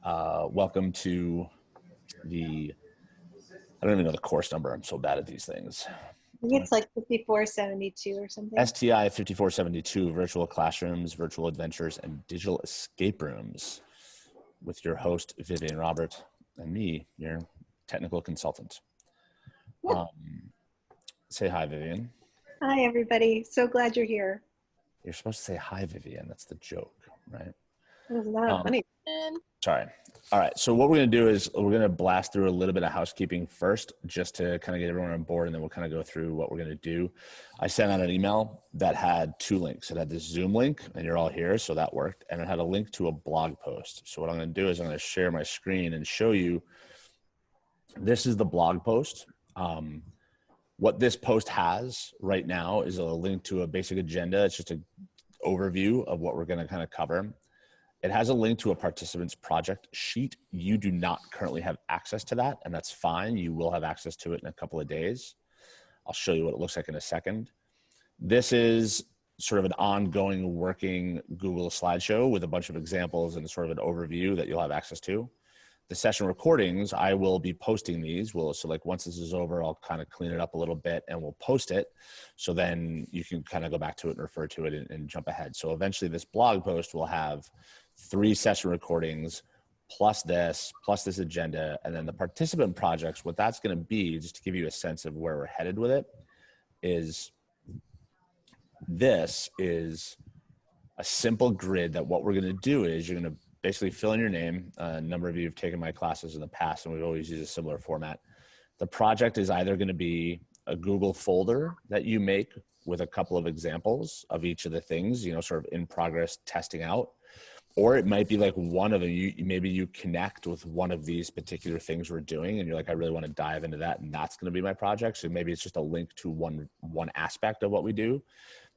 Welcome to the, I don't even know the course number. I'm so bad at these things. I think it's like 5472 or something. STI 5472, Virtual Classrooms, Virtual Adventures, and Digital Escape Rooms with your host, Vivian Robert, and me, your technical consultant. Say hi, Vivian. Hi, everybody. So glad you're here. You're supposed to say hi, Vivian. That's the joke, right? It was not funny. Sorry. All right. So what we're going to do is we're going to blast through a little bit of housekeeping first, just to kind of get everyone on board, and then we'll kind of go through what we're going to do. I sent out an email that had two links. It had this Zoom link, and you're all here, so that worked. And it had a link to a blog post. So what I'm going to do is I'm going to share my screen and show you, this is the blog post. What this post has right now is a link to a basic agenda. It's just an overview of what we're going to kind of cover. It has a link to a participant's project sheet. You do not currently have access to that, and that's fine. You will have access to it in a couple of days. I'll show you what it looks like in a second. This is sort of an ongoing working Google slideshow with a bunch of examples and sort of an overview that you'll have access to. The session recordings, I will be posting these. So like once this is over, I'll kind of clean it up a little bit and we'll post it. So then you can kind of go back to it and refer to it and jump ahead. So eventually this blog post will have 3 session recordings plus this agenda, and then the participant projects. What that's going to be, just to give you a sense of where we're headed with it, is this is a simple grid that what we're going to do is you're going to basically fill in your name. A number of you have taken my classes in the past, and we've always used a similar format. The project is either going to be a Google folder that you make with a couple of examples of each of the things, sort of in progress testing out. Or it might be like one of them, maybe you connect with one of these particular things we're doing and you're like, I really want to dive into that, and that's going to be my project. So maybe it's just a link to one aspect of what we do.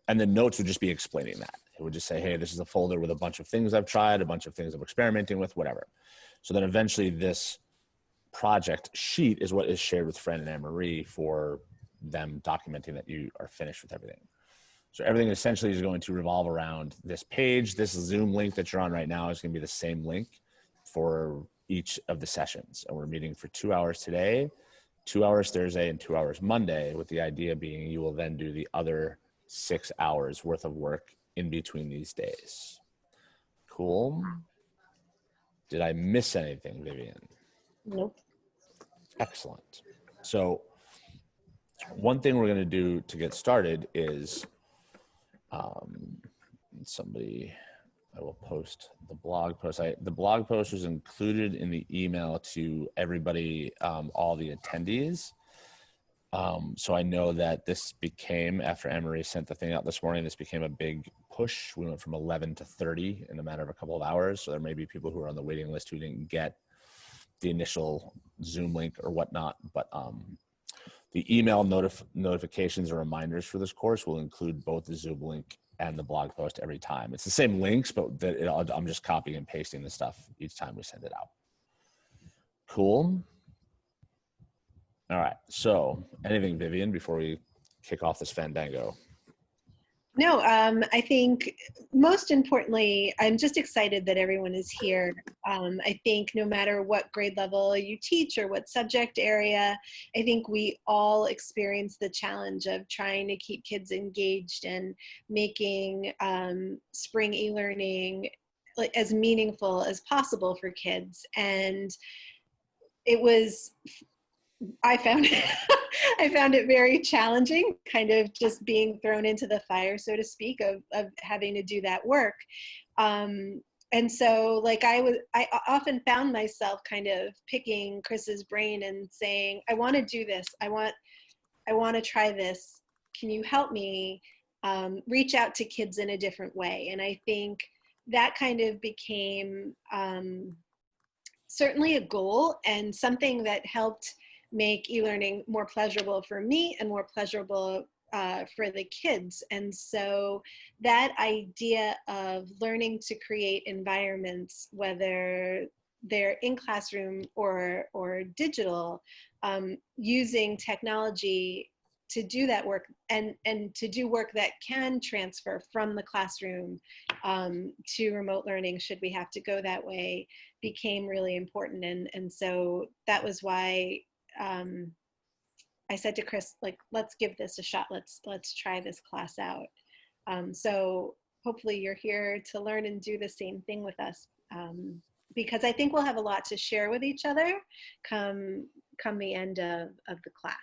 And the notes would just be explaining that. It would just say, hey, this is a folder with a bunch of things I've tried, a bunch of things I'm experimenting with, whatever. So then eventually this project sheet is what is shared with Fran and Anne-Marie for them documenting that you are finished with everything. So everything essentially is going to revolve around this page. This Zoom link that you're on right now is going to be the same link for each of the sessions. And we're meeting for 2 hours today, 2 hours Thursday, and 2 hours Monday, with the idea being you will then do the other 6 hours worth of work in between these days. Cool. Did I miss anything, Vivian? Nope. Excellent. So one thing we're going to do to get started is I will post the blog post. The blog post was included in the email to everybody, all the attendees. So I know that this became, after Anne-Marie sent the thing out this morning, this became a big push. We went from 11 to 30 in a matter of a couple of hours. So there may be people who are on the waiting list who didn't get the initial Zoom link or whatnot. But the email notifications or reminders for this course will include both the Zoom link and the blog post every time. It's the same links, but I'm just copying and pasting the stuff each time we send it out. Cool. All right. So anything, Vivian, before we kick off this fandango? No, I think most importantly, I'm just excited that everyone is here. I think no matter what grade level you teach or what subject area, I think we all experience the challenge of trying to keep kids engaged and making spring e-learning as meaningful as possible for kids. And I found it very challenging, kind of just being thrown into the fire, so to speak, of having to do that work. And so I often found myself kind of picking Chris's brain and saying, I want to do this. I want to try this. Can you help me reach out to kids in a different way? And I think that kind of became certainly a goal and something that helped make e-learning more pleasurable for me and more pleasurable for the kids. And so that idea of learning to create environments, whether they're in classroom or digital, using technology to do that work and to do work that can transfer from the classroom to remote learning, should we have to go that way, became really important. And so that was why I said to Chris, like, let's give this a shot. Let's try this class out. So hopefully you're here to learn and do the same thing with us, because I think we'll have a lot to share with each other come the end of the class.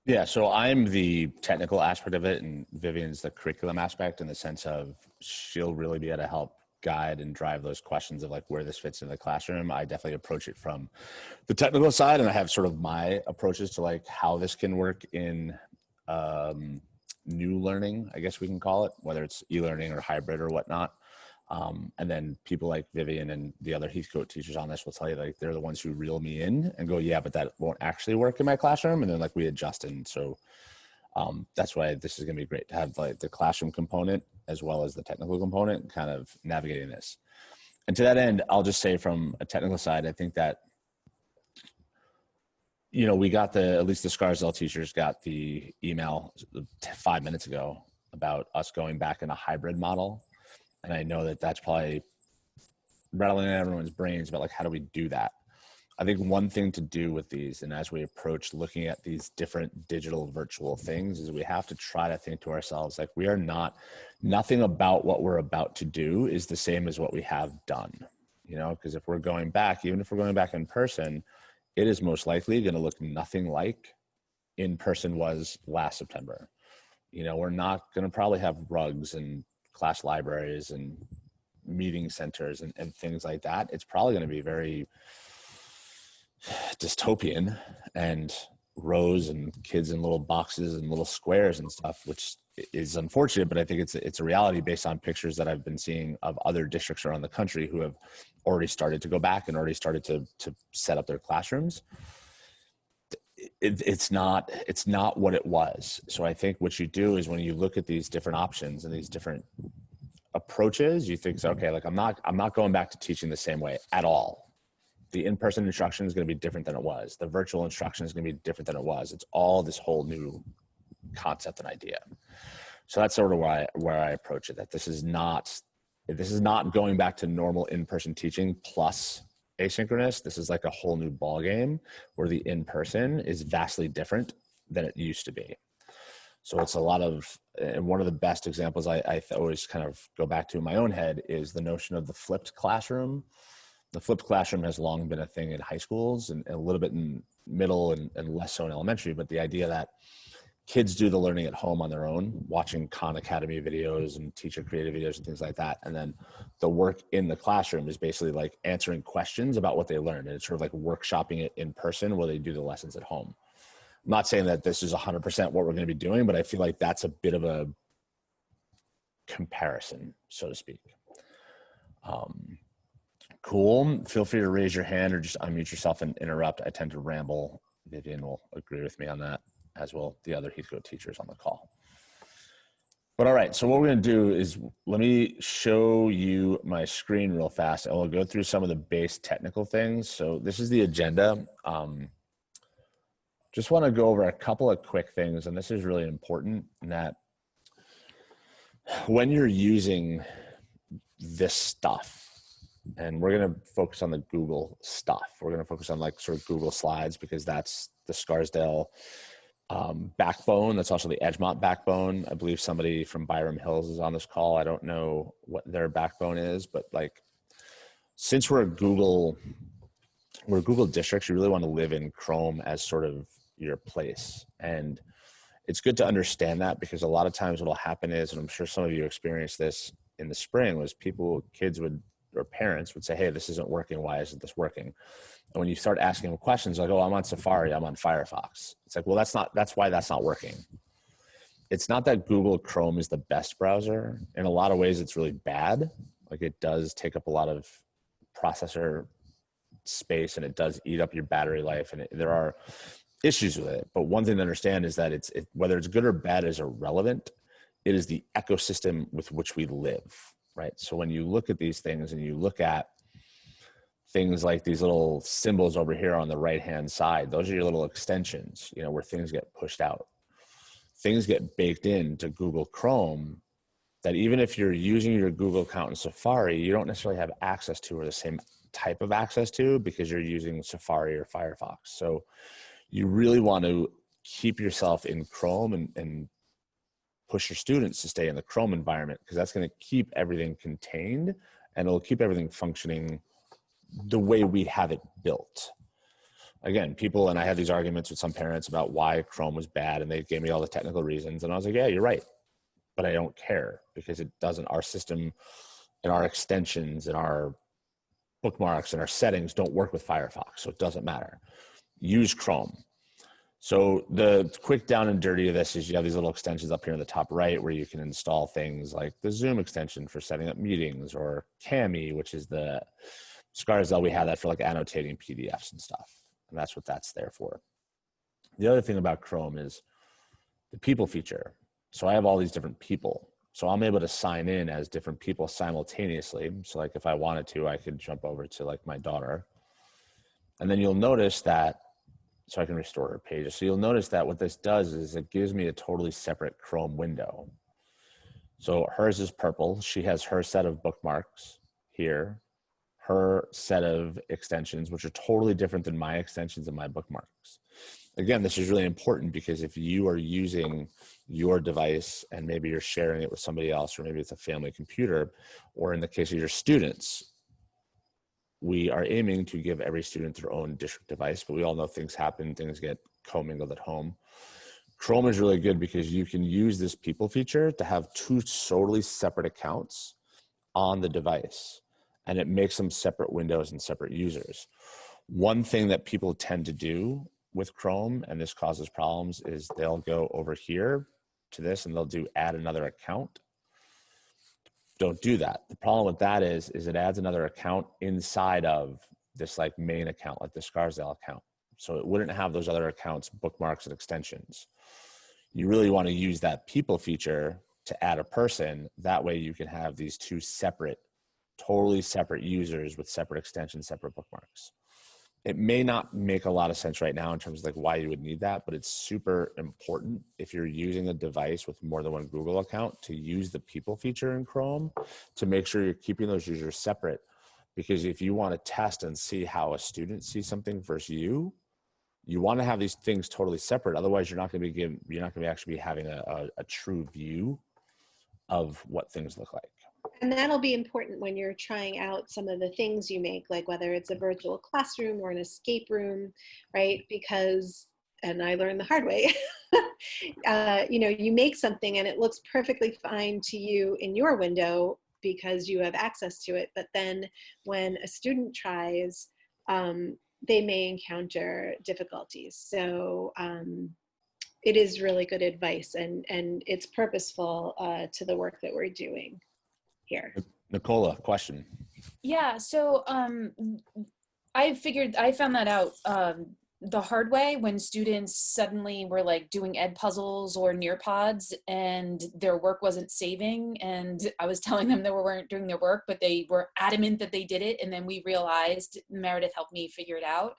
Yeah, so I'm the technical aspect of it, and Vivian's the curriculum aspect, in the sense of she'll really be able to help guide and drive those questions of like where this fits in the classroom. I definitely approach it from the technical side, and I have sort of my approaches to like how this can work in new learning, I guess we can call it, whether it's e-learning or hybrid or whatnot. And then people like Vivian and the other Heathcote teachers on this will tell you, like, they're the ones who reel me in and go, yeah, but that won't actually work in my classroom. And then like we adjust. And so that's why this is going to be great to have like the classroom component as well as the technical component kind of navigating this. And to that end, I'll just say from a technical side, I think that, you know, we got at least the Scarsdale teachers got the email 5 minutes ago about us going back in a hybrid model. And I know that that's probably rattling in everyone's brains about like, how do we do that? I think one thing to do with these, and as we approach looking at these different digital virtual things, is we have to try to think to ourselves, like, we are nothing about what we're about to do is the same as what we have done, you know, because if we're going back, even if we're going back in person, it is most likely going to look nothing like in person was last September. You know, we're not going to probably have rugs and class libraries and meeting centers and things like that. It's probably going to be very dystopian, and rows and kids in little boxes and little squares and stuff, which is unfortunate, but I think it's a reality based on pictures that I've been seeing of other districts around the country who have already started to go back and already started to set up their classrooms. It's not what it was. So I think what you do is when you look at these different options and these different approaches, you think, okay, like I'm not going back to teaching the same way at all. The in-person instruction is going to be different than it was. The virtual instruction is going to be different than it was. It's all this whole new concept and idea. So that's sort of where I approach it, that this is not going back to normal in-person teaching plus asynchronous. This is like a whole new ball game where the in-person is vastly different than it used to be. So it's a lot of, and one of the best examples I always kind of go back to in my own head is the notion of the flipped classroom. The flipped classroom has long been a thing in high schools and a little bit in middle and less so in elementary, but the idea that kids do the learning at home on their own, watching Khan Academy videos and teacher creative videos and things like that. And then the work in the classroom is basically like answering questions about what they learned. And it's sort of like workshopping it in person where they do the lessons at home. I'm not saying that this is 100% what we're going to be doing, but I feel like that's a bit of a comparison, so to speak. Cool. Feel free to raise your hand or just unmute yourself and interrupt. I tend to ramble. Vivian will agree with me on that, as will the other Heathcote teachers on the call. But all right, so what we're going to do is let me show you my screen real fast, and we'll go through some of the base technical things. So this is the agenda. Just want to go over a couple of quick things, and this is really important, in that when you're using this stuff, and we're going to focus on the Google stuff. We're going to focus on like sort of Google Slides, because that's the Scarsdale backbone. That's also the Edgemont backbone. I believe somebody from Byram Hills is on this call. I don't know what their backbone is, but like, since we're Google districts, you really want to live in Chrome as sort of your place. And it's good to understand that, because a lot of times what will happen is, and I'm sure some of you experienced this in the spring, was kids or parents would say, hey, this isn't working. Why isn't this working? And when you start asking them questions like, oh, I'm on Safari, I'm on Firefox. It's like, well, that's why that's not working. It's not that Google Chrome is the best browser. In a lot of ways, it's really bad. Like, it does take up a lot of processor space, and it does eat up your battery life, and there are issues with it. But one thing to understand is that whether it's good or bad is irrelevant. It is the ecosystem with which we live, right? So when you look at these things and you look at things like these little symbols over here on the right-hand side. Those are your little extensions, you know, where things get pushed out. Things get baked into Google Chrome that even if you're using your Google account in Safari, you don't necessarily have access to or the same type of access to because you're using Safari or Firefox. So you really want to keep yourself in Chrome and push your students to stay in the Chrome environment, because that's going to keep everything contained and it'll keep everything functioning the way we have it built. Again, people, and I had these arguments with some parents about why Chrome was bad, and they gave me all the technical reasons. And I was like, yeah, you're right, but I don't care, because it doesn't, our system and our extensions and our bookmarks and our settings don't work with Firefox. So it doesn't matter. Use Chrome. So the quick down and dirty of this is you have these little extensions up here in the top right where you can install things like the Zoom extension for setting up meetings, or Cami, which is the Scarzell. We have that for like annotating PDFs and stuff. And that's what that's there for. The other thing about Chrome is the people feature. So I have all these different people. So I'm able to sign in as different people simultaneously. So like if I wanted to, I could jump over to like my daughter. And then you'll notice that, so I can restore her pages. So you'll notice that what this does is it gives me a totally separate Chrome window. So hers is purple. She has her set of bookmarks here, her set of extensions, which are totally different than my extensions and my bookmarks. Again, this is really important because if you are using your device and maybe you're sharing it with somebody else, or maybe it's a family computer, or in the case of your students, we are aiming to give every student their own district device, but we all know things happen, things get commingled at home. Chrome is really good because you can use this people feature to have two totally separate accounts on the device, and it makes them separate windows and separate users. One thing that people tend to do with Chrome, and this causes problems, is they'll go over here to this and they'll do add another account. Don't do that. The problem with that is it adds another account inside of this like main account, like the Scarzell account. So it wouldn't have those other accounts, bookmarks and extensions. You really want to use that people feature to add a person. That way you can have these two separate, totally separate users with separate extensions, separate bookmarks. It may not make a lot of sense right now in terms of like why you would need that, but it's super important if you're using a device with more than one Google account to use the people feature in Chrome to make sure you're keeping those users separate. Because if you want to test and see how a student sees something versus you want to have these things totally separate. Otherwise, you're not going to be actually having a true view of what things look like. And that'll be important when you're trying out some of the things you make, like whether it's a virtual classroom or an escape room, right? Because, and I learned the hard way, you know, you make something and it looks perfectly fine to you in your window because you have access to it. But then when a student tries, they may encounter difficulties. So it is really good advice, and it's purposeful to the work that we're doing here. Nicola, question. Yeah, so I found that out the hard way when students suddenly were like doing ed puzzles or Nearpods and their work wasn't saving, and I was telling them they weren't doing their work, but they were adamant that they did it. And then we realized, Meredith helped me figure it out,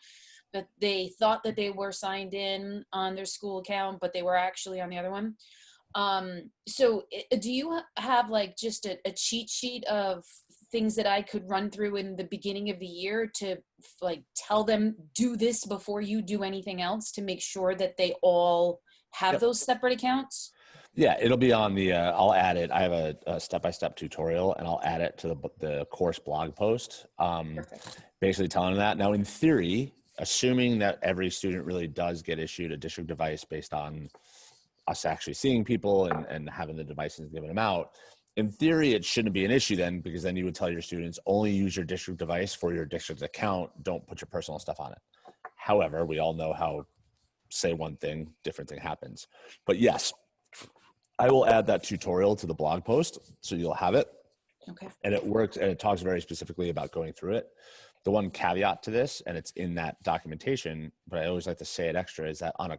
that they thought that they were signed in on their school account, but they were actually on the other one. So do you have like just a cheat sheet of things that I could run through in the beginning of the year to like tell them do this before you do anything else to make sure that they all have those separate accounts? Yeah, it'll be on the, I'll add it. I have a step-by-step tutorial and I'll add it to the course blog post, basically telling them that. Now in theory, assuming that every student really does get issued a district device based on us actually seeing people and having the devices given them out, in theory, it shouldn't be an issue then, because then you would tell your students only use your district device for your district account. Don't put your personal stuff on it. However, we all know how say one thing, different thing happens. But yes, I will add that tutorial to the blog post so you'll have it. Okay. And it works, and it talks very specifically about going through it. The one caveat to this, and it's in that documentation, but I always like to say it extra, is that on a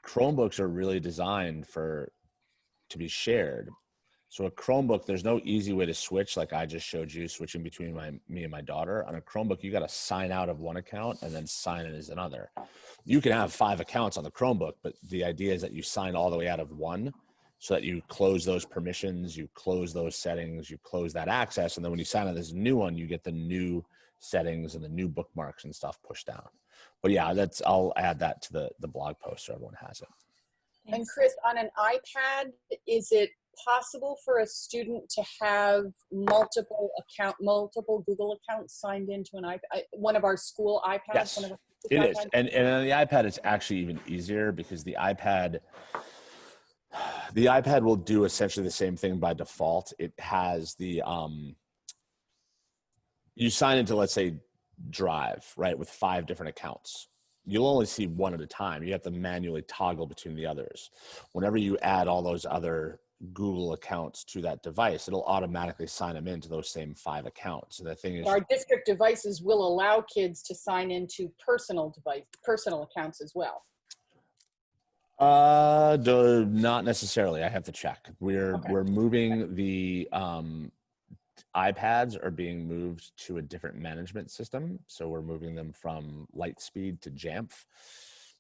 Chromebooks are really designed to be shared. So a Chromebook, there's no easy way to switch like I just showed you, switching between me and my daughter. On a Chromebook, you got to sign out of one account and then sign in as another. You can have 5 accounts on the Chromebook, but the idea is that you sign all the way out of one so that you close those permissions, you close those settings, you close that access. And then when you sign on this new one, you get the new settings and the new bookmarks and stuff pushed down. But yeah, I'll add that to the blog post so everyone has it. And Chris, on an iPad, is it possible for a student to have multiple Google accounts signed into an iPad, one of our school iPads? Yes, one of our it iPads? is. And on the iPad, it's actually even easier because the iPad will do essentially the same thing by default. It has the, you sign into, let's say, Drive, right, with 5 different accounts. You'll only see one at a time. You have to manually toggle between the others. Whenever you add all those other Google accounts to that device, it'll automatically sign them into those same 5 accounts. And the thing is, Our district devices will allow kids to sign into personal accounts as well. not necessarily. I have to check. We're moving the iPads are being moved to a different management system. So we're moving them from Lightspeed to Jamf.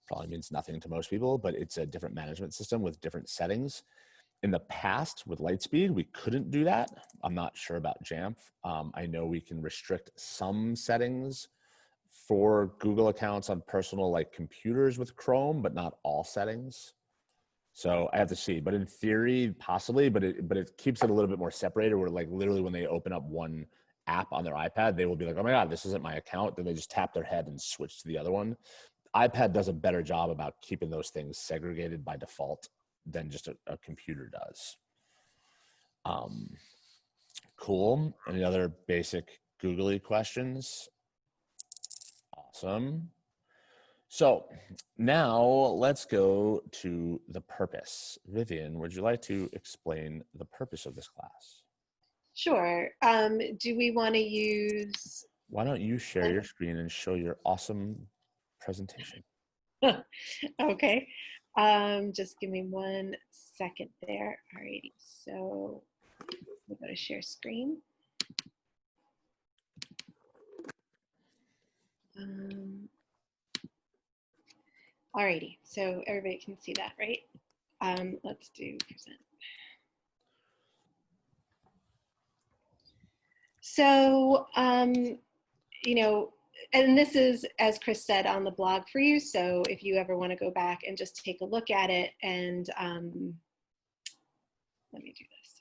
Probably means nothing to most people, but it's a different management system with different settings. In the past with Lightspeed, we couldn't do that. I'm not sure about Jamf. I know we can restrict some settings for Google accounts on personal like computers with Chrome, but not all settings. So I have to see, but in theory, possibly, but it keeps it a little bit more separated where like literally when they open up one app on their iPad, they will be like, oh my God, this isn't my account. Then they just tap their head and switch to the other one. iPad does a better job about keeping those things segregated by default than just a computer does. Cool. Any other basic googly questions? Awesome. So now let's go to the purpose. Vivian, would you like to explain the purpose of this class? Sure. Do we want to use? Why don't you share your screen and show your awesome presentation? Okay. Just give me 1 second there. All righty. So we'll go to share screen. Alrighty, so everybody can see that, right? Let's do present. So, you know, and this is, as Chris said, on the blog for you. So if you ever want to go back and just take a look at it and let me do this,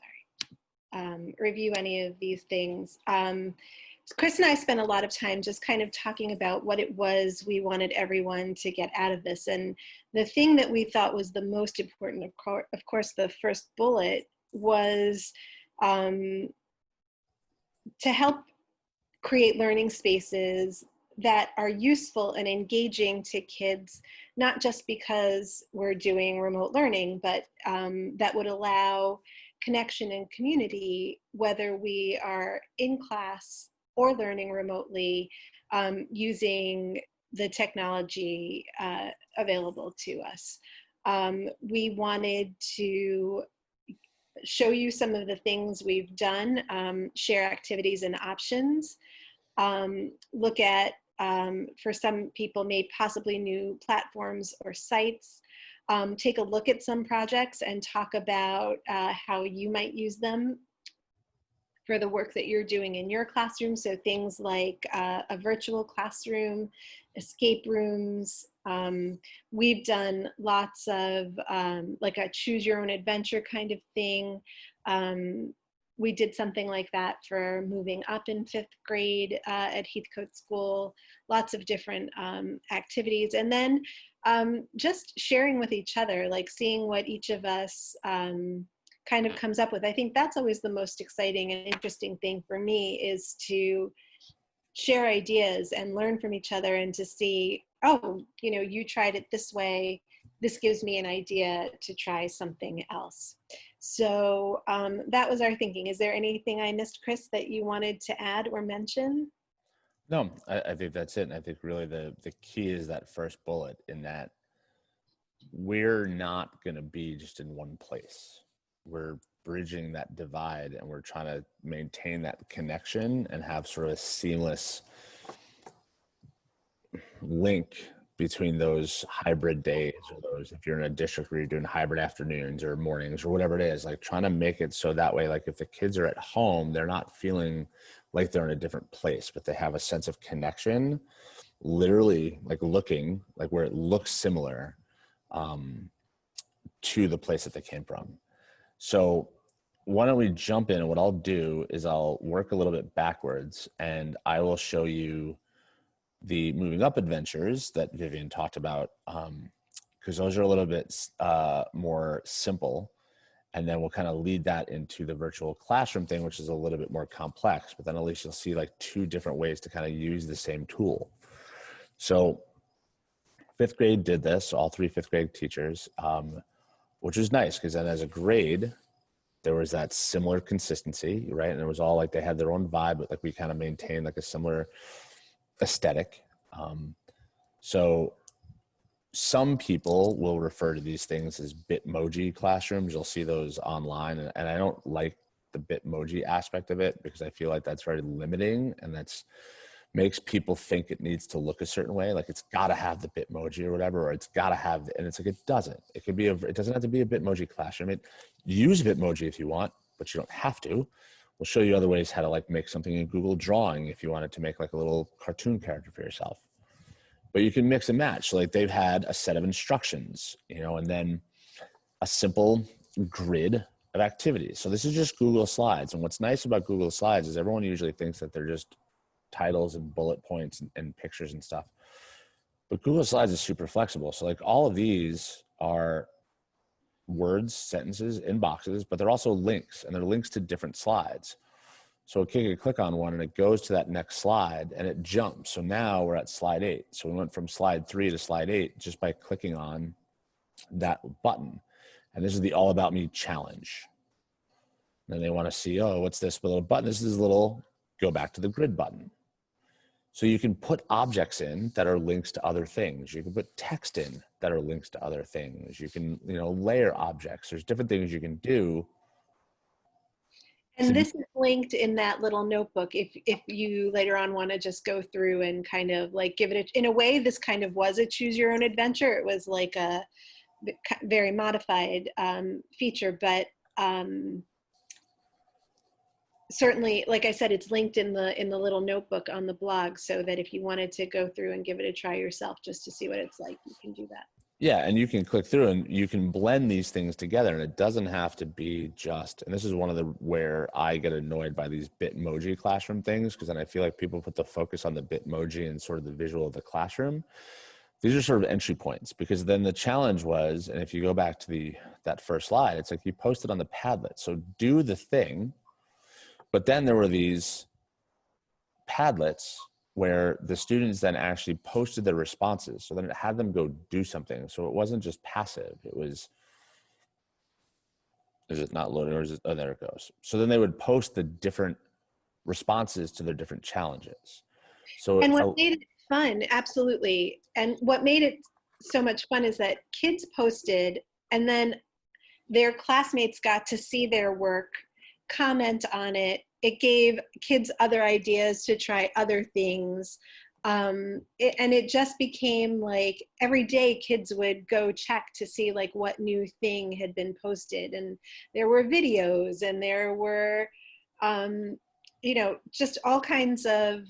sorry. Review any of these things. Chris and I spent a lot of time just kind of talking about what it was we wanted everyone to get out of this. And the thing that we thought was the most important, of course, the first bullet was to help create learning spaces that are useful and engaging to kids, not just because we're doing remote learning, but that would allow connection and community, whether we are in class or learning remotely using the technology available to us. We wanted to show you some of the things we've done, share activities and options, look at, for some people, maybe possibly new platforms or sites, take a look at some projects and talk about how you might use them for the work that you're doing in your classroom. So things like a virtual classroom, escape rooms. We've done lots of like a choose your own adventure kind of thing. We did something like that for moving up in 5th grade at Heathcote School, lots of different activities. And then just sharing with each other, like seeing what each of us kind of comes up with. I think that's always the most exciting and interesting thing for me, is to share ideas and learn from each other and to see, oh, you know, you tried it this way. This gives me an idea to try something else. So that was our thinking. Is there anything I missed, Chris, that you wanted to add or mention? No, I think that's it. And I think really the key is that first bullet, in that we're not going to be just in one place. We're bridging that divide, and we're trying to maintain that connection and have sort of a seamless link between those hybrid days, or those, if you're in a district where you're doing hybrid afternoons or mornings or whatever it is, like trying to make it so that way, like if the kids are at home, they're not feeling like they're in a different place, but they have a sense of connection, literally like looking like where it looks similar to the place that they came from. So why don't we jump in, and what I'll do is I'll work a little bit backwards, and I will show you the moving up adventures that Vivian talked about, because those are a little bit more simple. And then we'll kind of lead that into the virtual classroom thing, which is a little bit more complex, but then at least you'll see like two different ways to kind of use the same tool. So fifth grade did this, all three fifth grade teachers, which was nice, because then as a grade, there was that similar consistency, right? And it was all like they had their own vibe, but like we kind of maintained like a similar aesthetic. So some people will refer to these things as Bitmoji classrooms. You'll see those online, and I don't like the Bitmoji aspect of it, because I feel like that's very limiting, and that's makes people think it needs to look a certain way, like it's got to have the Bitmoji or whatever, or it's got to have, and it's like it doesn't. It could be it doesn't have to be a Bitmoji classroom. Use Bitmoji if you want, but you don't have to. We'll show you other ways how to like make something in Google Drawing if you wanted to make like a little cartoon character for yourself. But you can mix and match. So like they've had a set of instructions, and then a simple grid of activities. So this is just Google Slides. And what's nice about Google Slides is everyone usually thinks that they're just titles and bullet points and pictures and stuff. But Google Slides is super flexible. So like all of these are words, sentences in boxes, but they're also links, and they're links to different slides. So a kid can click on one and it goes to that next slide and it jumps. So now we're at slide 8. So we went from slide 3 to slide 8 just by clicking on that button. And this is the All About Me challenge. And they want to see, oh, what's this little button? This is a little go back to the grid button. So you can put objects in that are links to other things. You can put text in that are links to other things. You can, layer objects. There's different things you can do. And this is linked in that little notebook. If you later on want to just go through and kind of like give it in a way, this kind of was a choose your own adventure. It was like a very modified feature, but certainly, like I said, it's linked in the little notebook on the blog, so that if you wanted to go through and give it a try yourself just to see what it's like, you can do that. Yeah, and you can click through and you can blend these things together, and it doesn't have to be just, and this is one of the where I get annoyed by these Bitmoji classroom things, because then I feel like people put the focus on the Bitmoji and sort of the visual of the classroom. These are sort of entry points, because then the challenge was, and if you go back to that first slide, it's like you posted on the Padlet. So do the thing, but then there were these Padlets where the students then actually posted their responses. So then it had them go do something. So it wasn't just passive. It was, is it not loading, or is it, oh, there it goes. So then they would post the different responses to their different challenges. So and what made it fun, absolutely. And what made it so much fun is that kids posted, and then their classmates got to see their work, comment on it. It gave kids other ideas to try other things. And it just became like every day kids would go check to see like what new thing had been posted. And there were videos, and there were, just all kinds of,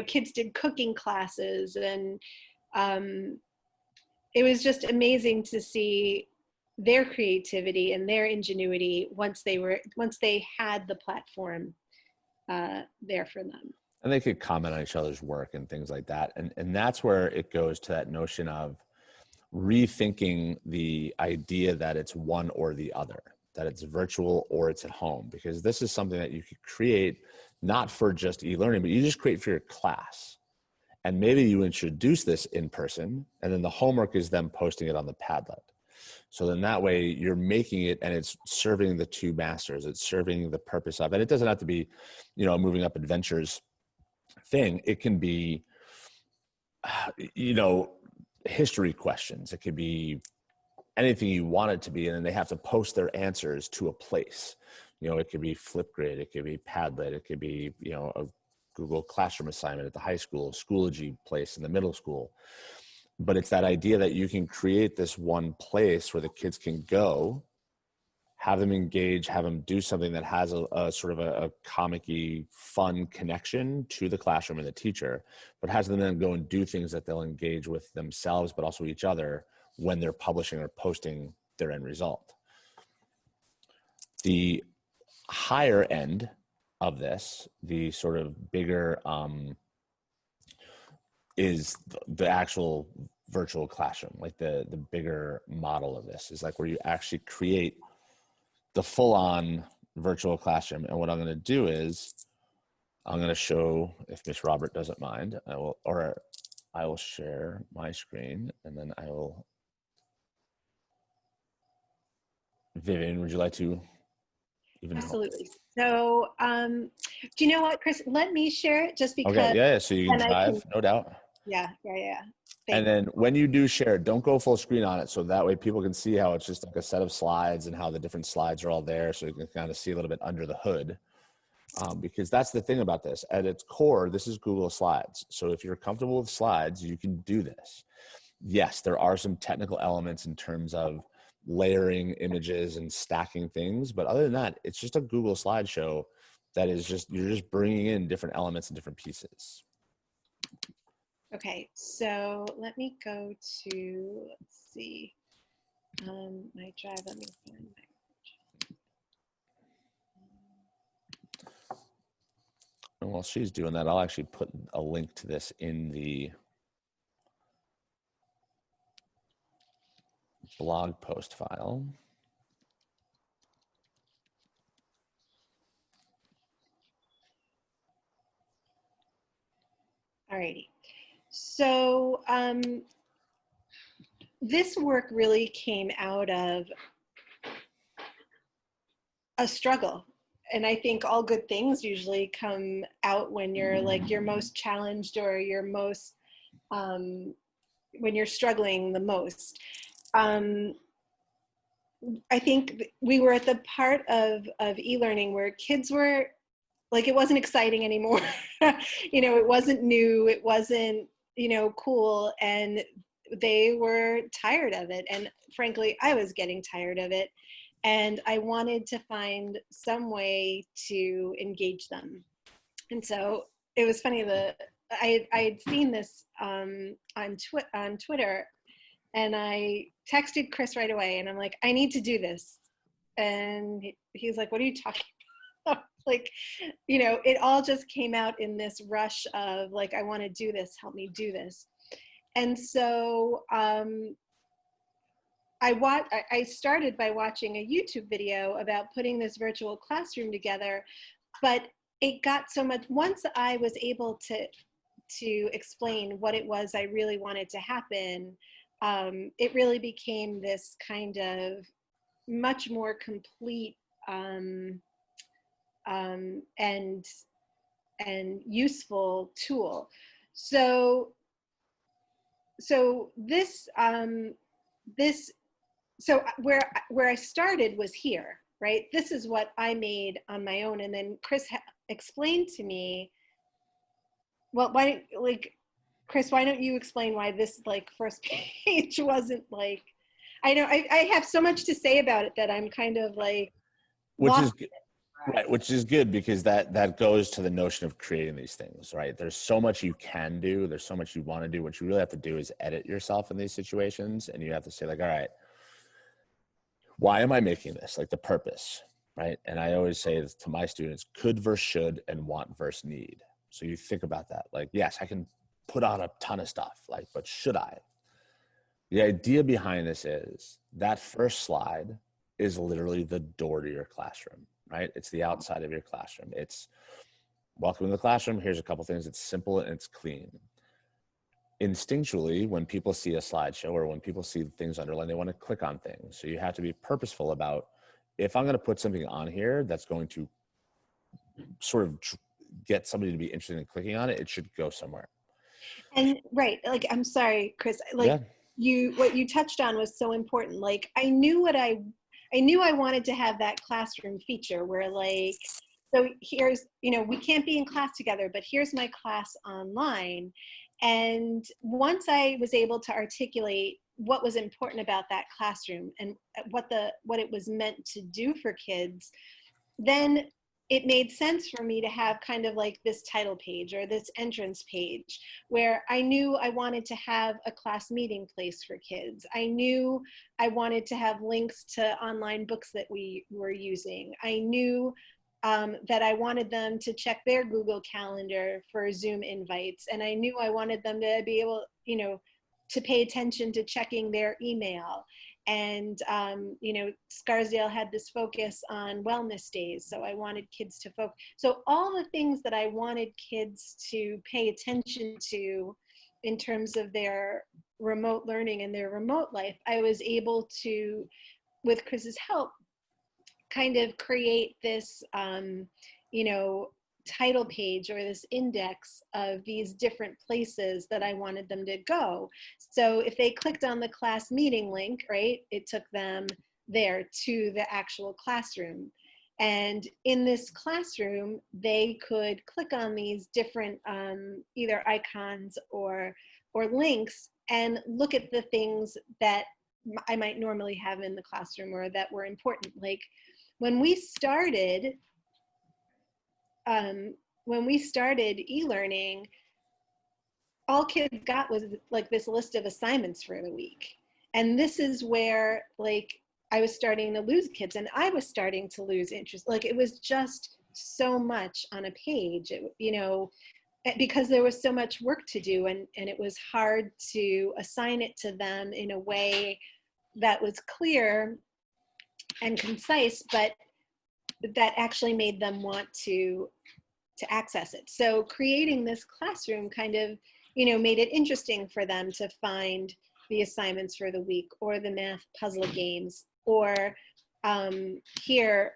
kids did cooking classes, and it was just amazing to see their creativity and their ingenuity once they had the platform there for them. And they could comment on each other's work and things like that. And that's where it goes to that notion of rethinking the idea that it's one or the other, that it's virtual or it's at home, because this is something that you could create not for just e-learning, but you just create for your class. And maybe you introduce this in person, and then the homework is them posting it on the Padlet. So then that way you're making it, and it's serving the two masters. It's serving the purpose of, and it doesn't have to be, a moving up adventures thing. It can be, history questions. It could be anything you want it to be, and then they have to post their answers to a place. You know, it could be Flipgrid, it could be Padlet, it could be, you know, a Google Classroom assignment at the high school, Schoology place in the middle school. But it's that idea that you can create this one place where the kids can go, have them engage, have them do something that has a sort of a comic-y, fun connection to the classroom and the teacher, but has them then go and do things that they'll engage with themselves, but also each other when they're publishing or posting their end result. The higher end of this, the sort of bigger, is the actual virtual classroom. Like the bigger model of this is like where you actually create the full-on virtual classroom. And what I'm going to do is I'm going to show, if Miss Robert doesn't mind, I will share my screen, and then I will. Vivian, would you like to even Absolutely. So, do you know what, Chris? Let me share it just because. Okay, yeah, so you can drive, no doubt. Yeah. And then when you do share, don't go full screen on it, so that way people can see how it's just like a set of slides and how the different slides are all there, so you can kind of see a little bit under the hood. Because that's the thing about this. At its core, this is Google Slides. So if you're comfortable with slides, you can do this. Yes, there are some technical elements in terms of layering images and stacking things, but other than that, it's just a Google slideshow that is just, you're just bringing in different elements and different pieces. Okay, so let me go to, let's see, my drive, let me find my. And while she's doing that, I'll actually put a link to this in the blog post file. Alrighty. So this work really came out of a struggle. And I think all good things usually come out when you're like your most challenged or your most, when you're struggling the most. I think we were at the part of e-learning where kids were like, it wasn't exciting anymore. You know, it wasn't new, it wasn't, you know, cool, and they were tired of it. And frankly, I was getting tired of it. And I wanted to find some way to engage them. And so it was funny, I had seen this on Twitter, and I texted Chris right away, and I'm like, I need to do this. And he's like, what are you talking about? Like, you know, it all just came out in this rush of like, I want to do this, help me do this. And so I started by watching a YouTube video about putting this virtual classroom together, but it got so much, once I was able to explain what it was I really wanted to happen, it really became this kind of much more complete and useful tool. So this so where I started was here, right? This is what I made on my own, and then Chris explained to me, well, Chris, why don't you explain why this like first page wasn't like, I know I have so much to say about it that I'm kind of like, which is good, because that goes to the notion of creating these things, right? There's so much you can do, there's so much you want to do. What you really have to do is edit yourself in these situations, and you have to say like, all right, why am I making this? Like the purpose, right? And I always say to my students, could versus should, and want versus need. So you think about that. Like, yes, I can put on a ton of stuff, like, but should I? The idea behind this is that first slide is literally the door to your classroom, right? It's the outside of your classroom. It's welcome to the classroom. Here's a couple things. It's simple and it's clean. Instinctually, when people see a slideshow or when people see things underlined, they want to click on things. So you have to be purposeful about, if I'm going to put something on here that's going to sort of get somebody to be interested in clicking on it, it should go somewhere. and right, like, I'm sorry, Chris, like, Yeah. what you touched on was so important. Like I knew I wanted to have that classroom feature where like, so here's, we can't be in class together, but here's my class online. And once I was able to articulate what was important about that classroom and what it was meant to do for kids, then it made sense for me to have kind of like this title page or this entrance page where I knew I wanted to have a class meeting place for kids. I knew I wanted to have links to online books that we were using. I knew that I wanted them to check their Google Calendar for Zoom invites. And I knew I wanted them to be able, to pay attention to checking their email. And, Scarsdale had this focus on wellness days. So I wanted kids to focus. So all the things that I wanted kids to pay attention to in terms of their remote learning and their remote life, I was able to, with Chris's help, kind of create this, title page or this index of these different places that I wanted them to go. So if they clicked on the class meeting link, right, it took them there to the actual classroom. And in this classroom, they could click on these different either icons or links and look at the things that I might normally have in the classroom or that were important. Like when we started e-learning, all kids got was like this list of assignments for the week. And this is where like I was starting to lose kids and I was starting to lose interest. Like it was just so much on a page, because there was so much work to do and it was hard to assign it to them in a way that was clear and concise, but that actually made them want to access it. So creating this classroom kind of, made it interesting for them to find the assignments for the week or the math puzzle games, or here,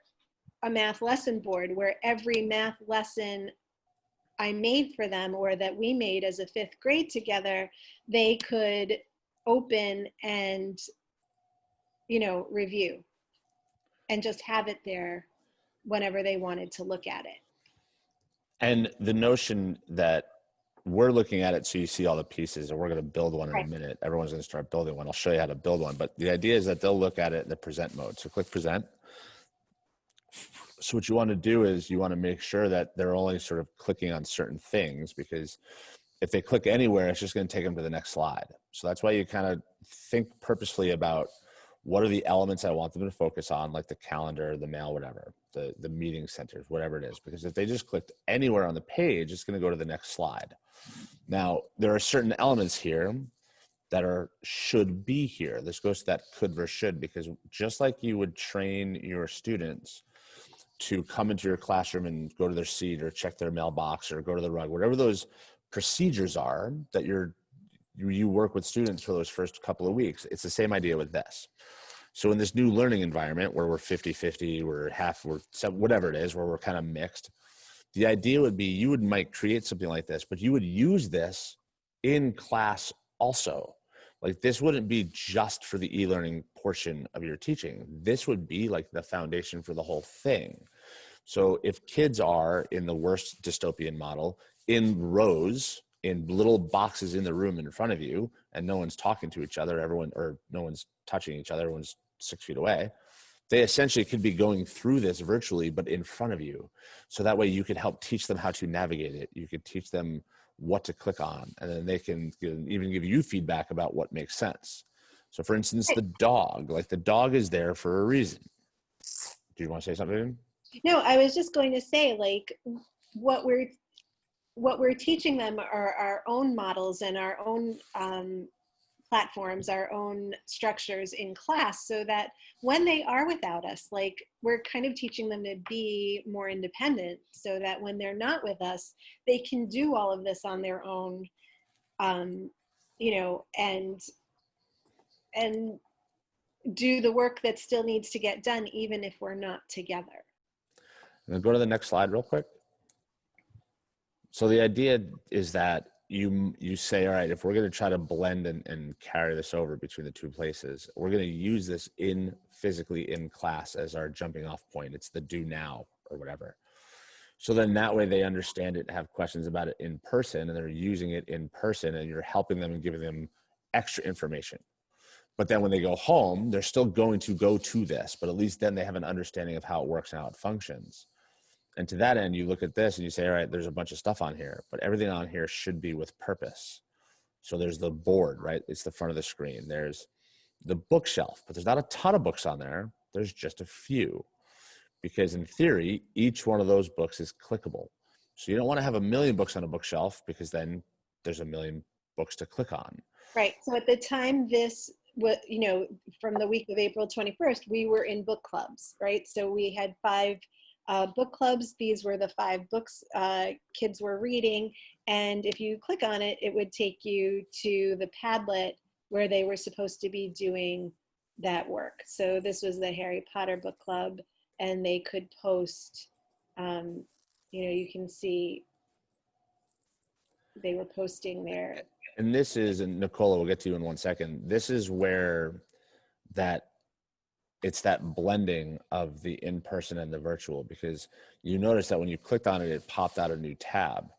a math lesson board where every math lesson I made for them or that we made as a 5th grade together, they could open and, review and just have it there whenever they wanted to look at it. And the notion that we're looking at it, so you see all the pieces, and we're going to build one in a minute. Everyone's going to start building one. I'll show you how to build one. But the idea is that they'll look at it in the present mode. So click present. So what you want to do is you want to make sure that they're only sort of clicking on certain things, because if they click anywhere, it's just going to take them to the next slide. So that's why you kind of think purposefully about what are the elements I want them to focus on, like the calendar, the mail, whatever, the meeting centers, whatever it is. Because if they just clicked anywhere on the page, it's going to go to the next slide. Now, there are certain elements here that should be here. This goes to that could versus should, because just like you would train your students to come into your classroom and go to their seat or check their mailbox or go to the rug, whatever those procedures are that you work with students for those first couple of weeks, it's the same idea with this. So in this new learning environment where we're 50-50, whatever it is, where we're kind of mixed, the idea would be you might create something like this, but you would use this in class also. Like this wouldn't be just for the e-learning portion of your teaching. This would be like the foundation for the whole thing. So if kids are in the worst dystopian model in rows, in little boxes in the room in front of you, and no one's talking to each other, no one's touching each other, everyone's 6 feet away, they essentially could be going through this virtually, but in front of you. So that way you could help teach them how to navigate it. You could teach them what to click on, and then they can even give you feedback about what makes sense. So for instance, the dog is there for a reason. Do you want to say something? No, I was just going to say, like, what we're teaching them are our own models and our own platforms, our own structures in class, so that when they are without us, like, we're kind of teaching them to be more independent, so that when they're not with us, they can do all of this on their own, and do the work that still needs to get done, even if we're not together. And go to the next slide real quick. So the idea is that you say, all right, if we're going to try to blend and carry this over between the two places, we're going to use this physically in class as our jumping off point. It's the do now or whatever. So then that way they understand it, have questions about it in person, and they're using it in person, and you're helping them and giving them extra information. But then when they go home, they're still going to go to this, but at least then they have an understanding of how it works and how it functions. And to that end, you look at this and you say, all right, there's a bunch of stuff on here, but everything on here should be with purpose. So there's the board, right? It's the front of the screen. There's the bookshelf, but there's not a ton of books on there. There's just a few, because in theory, each one of those books is clickable. So you don't want to have a million books on a bookshelf, because then there's a million books to click on. Right. So at the time this was, from the week of April 21st, we were in book clubs, right? So we had 5 book clubs. These were the 5 books kids were reading. And if you click on it, it would take you to the Padlet where they were supposed to be doing that work. So this was the Harry Potter book club, and they could post, you can see they were posting their. And this is, and Nicola, we'll get to you in one second. This is where it's that blending of the in-person and the virtual, because you notice that when you clicked on it, it popped out a new tab.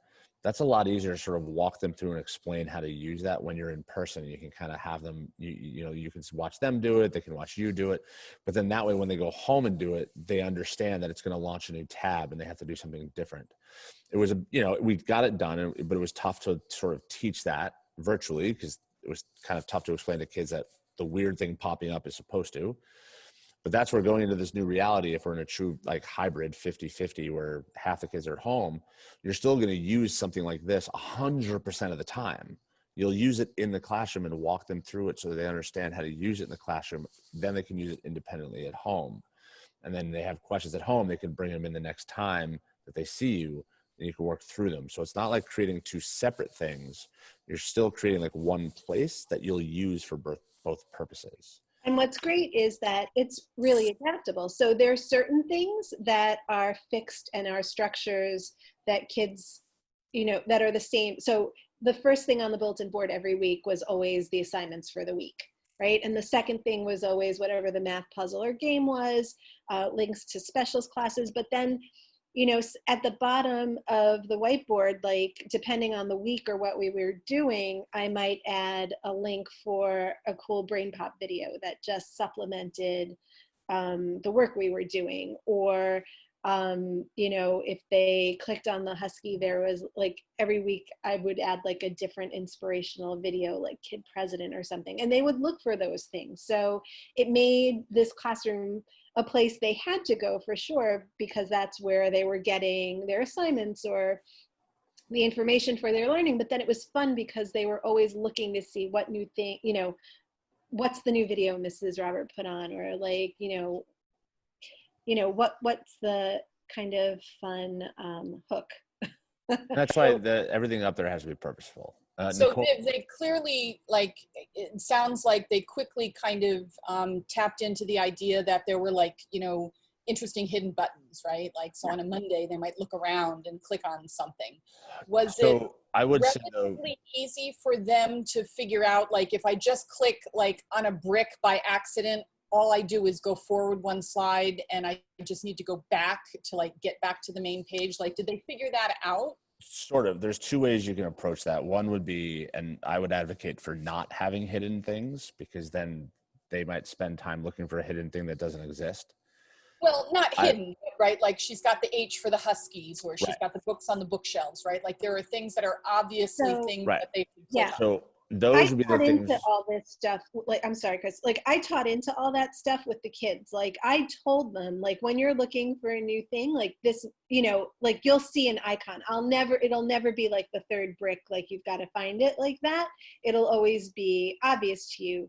That's a lot easier to sort of walk them through and explain how to use that when you're in person. You can kind of have them, you can watch them do it. They can watch you do it. But then that way, when they go home and do it, they understand that it's going to launch a new tab and they have to do something different. It was, we got it done, but it was tough to sort of teach that virtually, because it was kind of tough to explain to kids that the weird thing popping up is supposed to. But that's where going into this new reality, if we're in a true like hybrid 50-50 where half the kids are at home, you're still going to use something like this 100% of the time. You'll use it in the classroom and walk them through it so that they understand how to use it in the classroom. Then they can use it independently at home. And then they have questions at home, they can bring them in the next time that they see you, and you can work through them. So it's not like creating 2 separate things. You're still creating like one place that you'll use for both purposes. And what's great is that it's really adaptable. So there are certain things that are fixed and are structures that kids, that are the same. So the first thing on the bulletin board every week was always the assignments for the week, right? And the second thing was always whatever the math puzzle or game was, links to specials classes. But then, at the bottom of the whiteboard, like depending on the week or what we were doing, I might add a link for a cool brain pop video that just supplemented the work we were doing. Or, if they clicked on the Husky, there was like every week I would add like a different inspirational video, like Kid President or something, and they would look for those things. So it made this classroom a place they had to go for sure, because that's where they were getting their assignments or the information for their learning. But then it was fun because they were always looking to see what new thing, what's the new video Mrs. Robert put on, or like, what's the kind of fun hook. That's why everything up there has to be purposeful. So they clearly, like, it sounds like they quickly kind of tapped into the idea that there were like, interesting hidden buttons, right? Like, so on a Monday, they might look around and click on something. Was it I would say relatively easy for them to figure out, like, if I just click like on a brick by accident, all I do is go forward one slide and I just need to go back to like get back to the main page? Like, did they figure that out? Sort of. There's 2 ways you can approach that. One would be, and I would advocate for not having hidden things, because then they might spend time looking for a hidden thing that doesn't exist. Well, not hidden, right? Like, she's got the H for the Huskies, or she's Right. got the books on the bookshelves, right? Like, there are things that are obviously things Right. that they can Yeah. click on. So those would be the taught things. into all this stuff. Like, I'm sorry, Chris. Like, I taught into all that stuff with the kids. Like, I told them, like, when you're looking for a new thing, like this, like you'll see an icon. It'll never be like the 3rd brick. Like, you've got to find it like that. It'll always be obvious to you.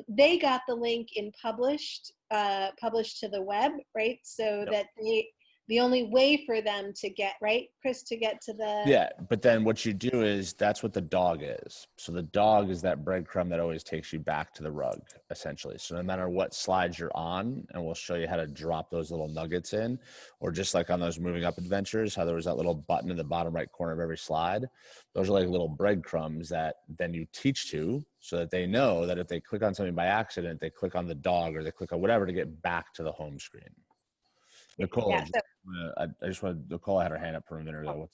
They got the link in published to the web, right? So that the only way for them to get, right, Chris, to get to the. Yeah, but then what you do is that's what the dog is. So the dog is that breadcrumb that always takes you back to the rug, essentially. So no matter what slides you're on, and we'll show you how to drop those little nuggets in, or just like on those moving up adventures, how there was that little button in the bottom right corner of every slide. Those are like little breadcrumbs that then you teach to, so that they know that if they click on something by accident, they click on the dog or they click on whatever to get back to the home screen. Nicole, Yeah, so I just wanted, Nicole had her hand up for a minute ago. What's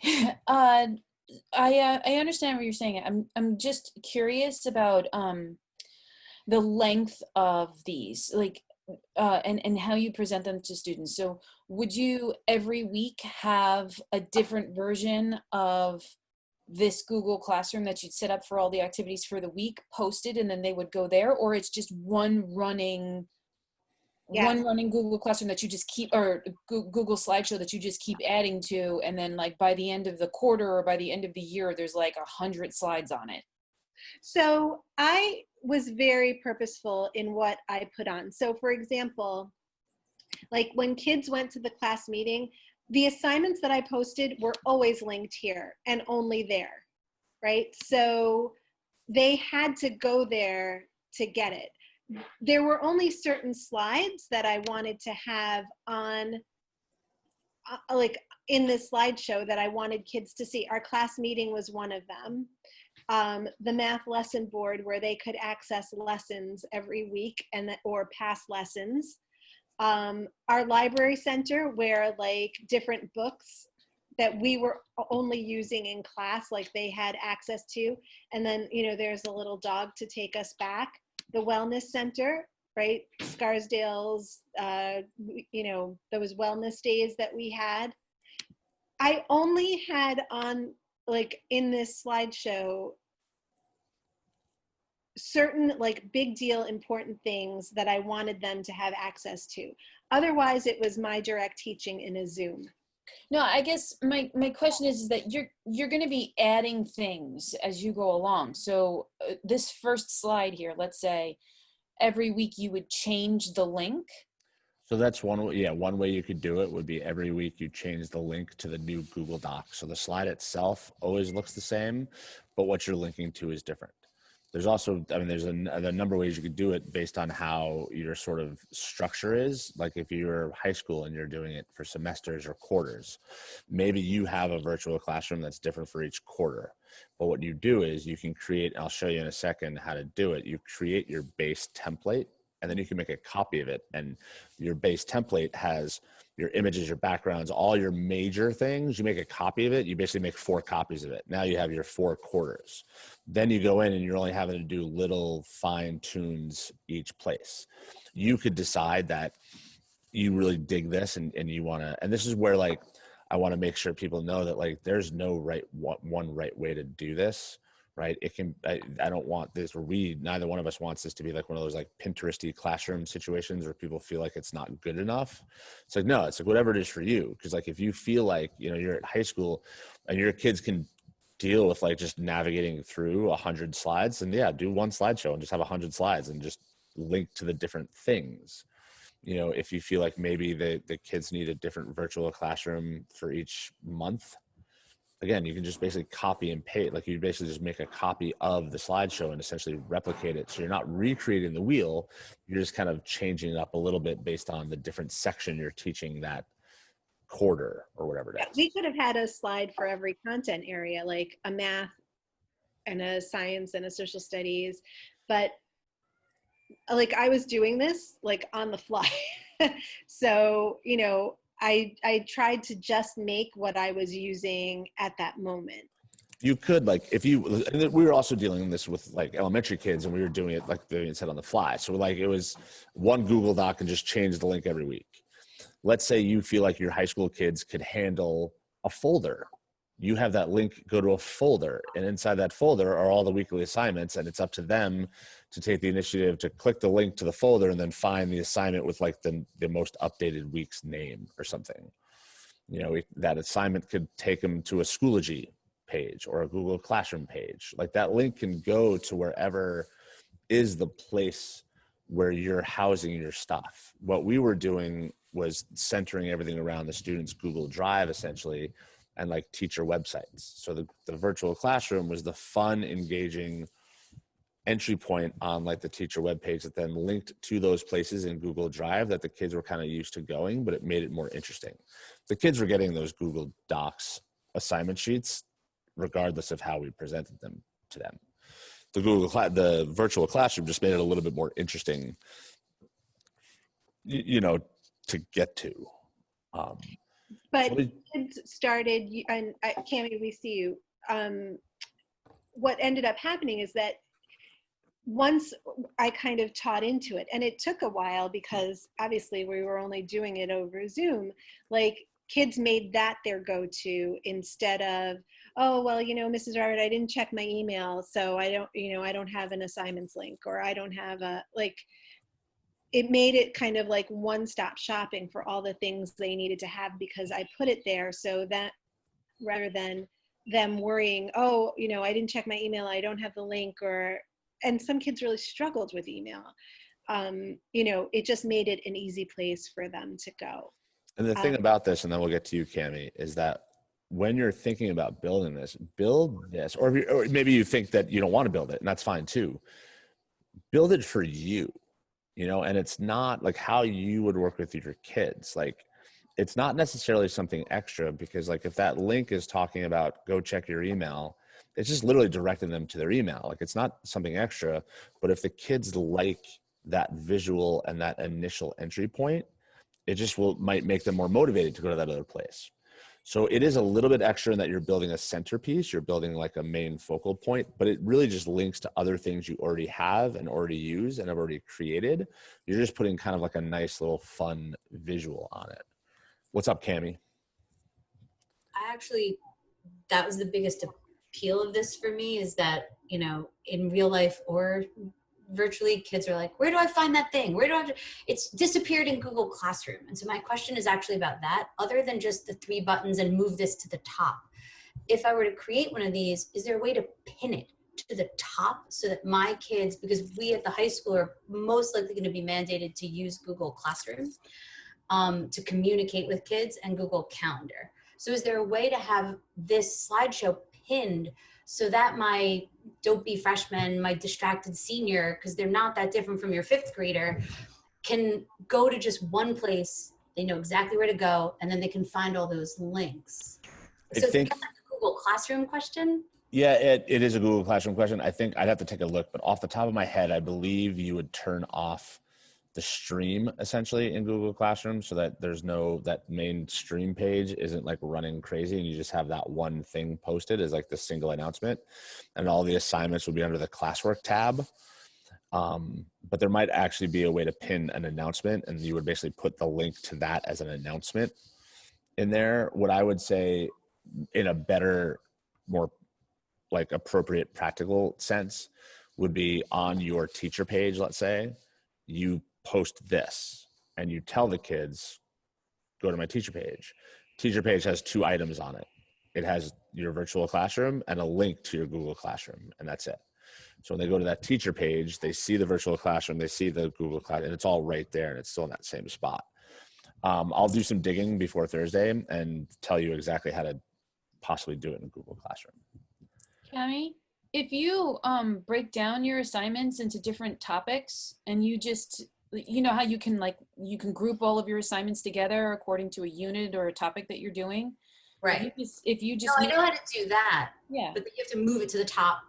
that? I understand what you're saying. I'm just curious about the length of these, like, and how you present them to students. So would you every week have a different version of this Google Classroom that you'd set up for all the activities for the week posted, and then they would go there, or it's just one running Google Classroom that you just keep, or Google slideshow that you just keep adding to, and then like by the end of the quarter or by the end of the year, there's like 100 slides on it? So I was very purposeful in what I put on. So for example, like when kids went to the class meeting, the assignments that I posted were always linked here and only there, right? So they had to go there to get it. There were only certain slides that I wanted to have on, like in this slideshow, that I wanted kids to see. Our class meeting was one of them. The math lesson board, where they could access lessons every week or past lessons. Our library center, where like different books that we were only using in class, like they had access to. And then, there's a little dog to take us back. The wellness center, right? Scarsdale's, those wellness days that we had. I only had on, like in this slideshow, certain like big deal important things that I wanted them to have access to. Otherwise, it was my direct teaching in a Zoom. No, I guess my question is that you're going to be adding things as you go along. So this first slide here, let's say every week you would change the link. So that's one way you could do it would be every week you change the link to the new Google Doc. So the slide itself always looks the same, but what you're linking to is different. There's also, there's a number of ways you could do it based on how your sort of structure is. Like if you're high school and you're doing it for semesters or quarters, maybe you have a virtual classroom that's different for each quarter. But what you do is you can create, I'll show you in a second how to do it. You create your base template, and then you can make a copy of it. And your base template has your images, your backgrounds, all your major things. You make a copy of it. You basically make 4 copies of it. Now you have your 4 quarters. Then you go in and you're only having to do little fine tunes each place. You could decide that you really dig this and you want to, and this is where like, I want to make sure people know that like, there's no one right way to do this. Right. It can, I don't want this, or neither one of us wants this to be like one of those like Pinteresty classroom situations where people feel like it's not good enough. It's like, no, it's like whatever it is for you. Cause like, if you feel like, you're at high school and your kids can deal with like just navigating through 100 slides, and yeah, do one slideshow and just have 100 slides and just link to the different things. If you feel like maybe the kids need a different virtual classroom for each month, again, you can just basically copy and paste. Like you basically just make a copy of the slideshow and essentially replicate it. So you're not recreating the wheel. You're just kind of changing it up a little bit based on the different section you're teaching that quarter or whatever it is. We could have had a slide for every content area, like a math and a science and a social studies. But like I was doing this like on the fly. So, I tried to just make what I was using at that moment. You could and we were also dealing this with like elementary kids, and we were doing it like Vivian said on the fly. So like it was one Google Doc and just change the link every week. Let's say you feel like your high school kids could handle a folder. You have that link go to a folder, and inside that folder are all the weekly assignments, and it's up to them to take the initiative to click the link to the folder and then find the assignment with like the most updated week's name or something. That assignment could take them to a Schoology page or a Google Classroom page. Like that link can go to wherever is the place where you're housing your stuff. What we were doing was centering everything around the student's Google Drive, essentially, and like teacher websites. So the virtual classroom was the fun, engaging entry point on like the teacher webpage that then linked to those places in Google Drive that the kids were kind of used to going, but it made it more interesting. The kids were getting those Google Docs assignment sheets regardless of how we presented them to them. The virtual classroom just made it a little bit more interesting, to get to. But kids started, and Cammie, we see you. What ended up happening is that once I kind of taught into it, and it took a while because obviously we were only doing it over Zoom, like kids made that their go-to instead of, oh, well, Mrs. Robert, I didn't check my email, so I don't have an assignments link, or I don't have it made it kind of like one-stop shopping for all the things they needed to have because I put it there, so that rather than them worrying, oh, I didn't check my email, I don't have the link, and some kids really struggled with email. It just made it an easy place for them to go. And the thing about this, and then we'll get to you, Cammie, is that when you're thinking about building this, build this, or maybe you think that you don't want to build it, and that's fine too. Build it for you, and it's not like how you would work with your kids. Like, it's not necessarily something extra because like if that link is talking about go check your email, it's just literally directing them to their email. Like, it's not something extra, but if the kids like that visual and that initial entry point, it just might make them more motivated to go to that other place. So it is a little bit extra in that you're building a centerpiece, you're building like a main focal point, but it really just links to other things you already have and already use and have already created. You're just putting kind of like a nice little fun visual on it. What's up, Cammie? That was the biggest appeal of this for me, is that, in real life or virtually, kids are like, where do I find that thing? It's disappeared in Google Classroom. And so my question is actually about that, other than just the 3 buttons and move this to the top. If I were to create one of these, is there a way to pin it to the top so that my kids, because we at the high school are most likely going to be mandated to use Google Classroom to communicate with kids, and Google Calendar. So is there a way to have this slideshow pinned so that my dopey freshman, my distracted senior, because they're not that different from your 5th grader, can go to just one place, they know exactly where to go, and then they can find all those links? So I think that's a Google Classroom question. Yeah, it is a Google Classroom question. I think I'd have to take a look, but off the top of my head, I believe you would turn off the stream essentially in Google Classroom so that that main stream page isn't like running crazy, and you just have that one thing posted as like the single announcement, and all the assignments would be under the classwork tab. But there might actually be a way to pin an announcement, and you would basically put the link to that as an announcement in there. What I would say in a better, more like appropriate practical sense would be on your teacher page. Let's say you post this and you tell the kids, go to my teacher page. Teacher page has 2 items on it. It has your virtual classroom and a link to your Google Classroom, and that's it. So when they go to that teacher page, they see the virtual classroom, they see the Google Classroom, and it's all right there, and it's still in that same spot. I'll do some digging before Thursday and tell you exactly how to possibly do it in Google Classroom. Cammie, if you break down your assignments into different topics, and you just, how you can group all of your assignments together according to a unit or a topic that you're doing. Right. If you just no, I know how to do that. Yeah. But then you have to move it to the top.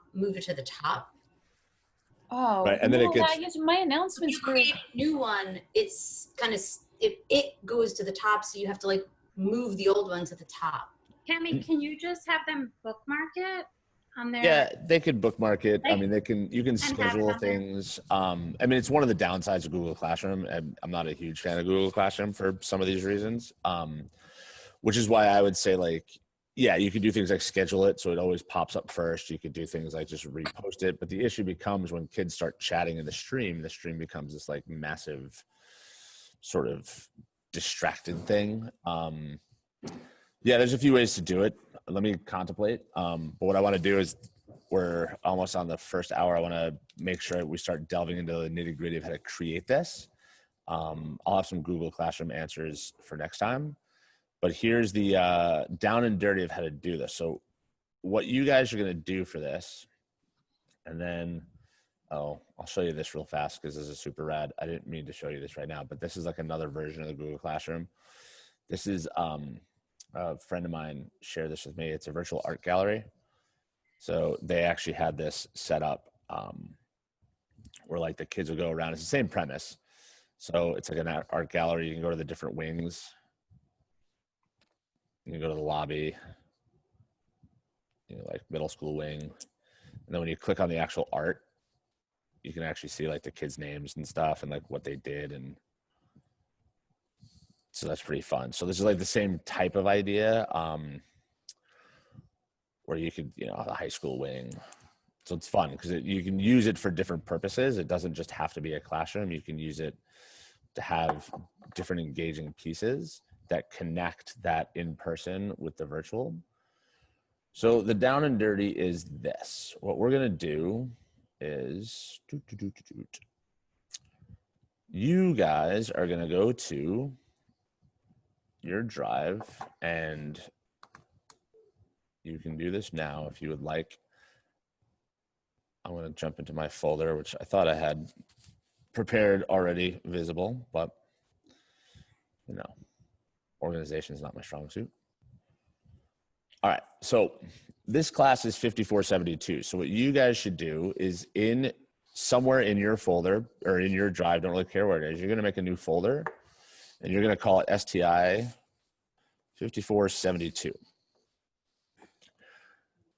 Oh, right. And then it gets, I guess my announcements If you create a new one, it's kind of, it goes to the top, so you have to like move the old one to the top. Cammie, can you just have them bookmark it on their? yeah, they could bookmark it. I Like, mean, you can schedule have it on there. things. I mean, it's one of the downsides of Google Classroom. And I'm not a huge fan of Google Classroom for some of these reasons, which is why I would say, like, yeah, you could do things like schedule it so it always pops up first. You could do things like just repost it. But the issue becomes when kids start chatting in the stream becomes this like massive sort of distracted thing. Yeah, there's a few ways to do it. Let me contemplate. But what I want to do is we're almost on the first hour. I want to make sure we start delving into the nitty gritty of how to create this. I'll have some Google Classroom answers for next time, but here's the down and dirty of how to do this. So what you guys are going to do for this, and then, oh, I'll show you this real fast because this is super rad. I didn't mean to show you this right now, but this is like another version of the Google Classroom. This is a friend of mine shared this with me. It's a virtual art gallery. So they actually had this set up where like the kids will go around. It's the same premise. So it's like an art gallery. You can go to the different wings. You can go to the lobby, like middle school wing. And then when you click on the actual art, you can actually see like the kids' names and stuff and like what they did. And so that's pretty fun. So this is like the same type of idea where you could, a high school wing. So it's fun because you can use it for different purposes. It doesn't just have to be a classroom. You can use it to have different engaging pieces that connect that in person with the virtual. So the down and dirty is this. What we're going to do is you guys are going to go to your drive, and you can do this now if you would like. I'm going to jump into my folder, which I thought I had prepared already visible, but organization is not my strong suit. All right, so this class is 5472. So what you guys should do is somewhere in your folder or in your drive, don't really care where it is, you're going to make a new folder and you're going to call it STI 5472.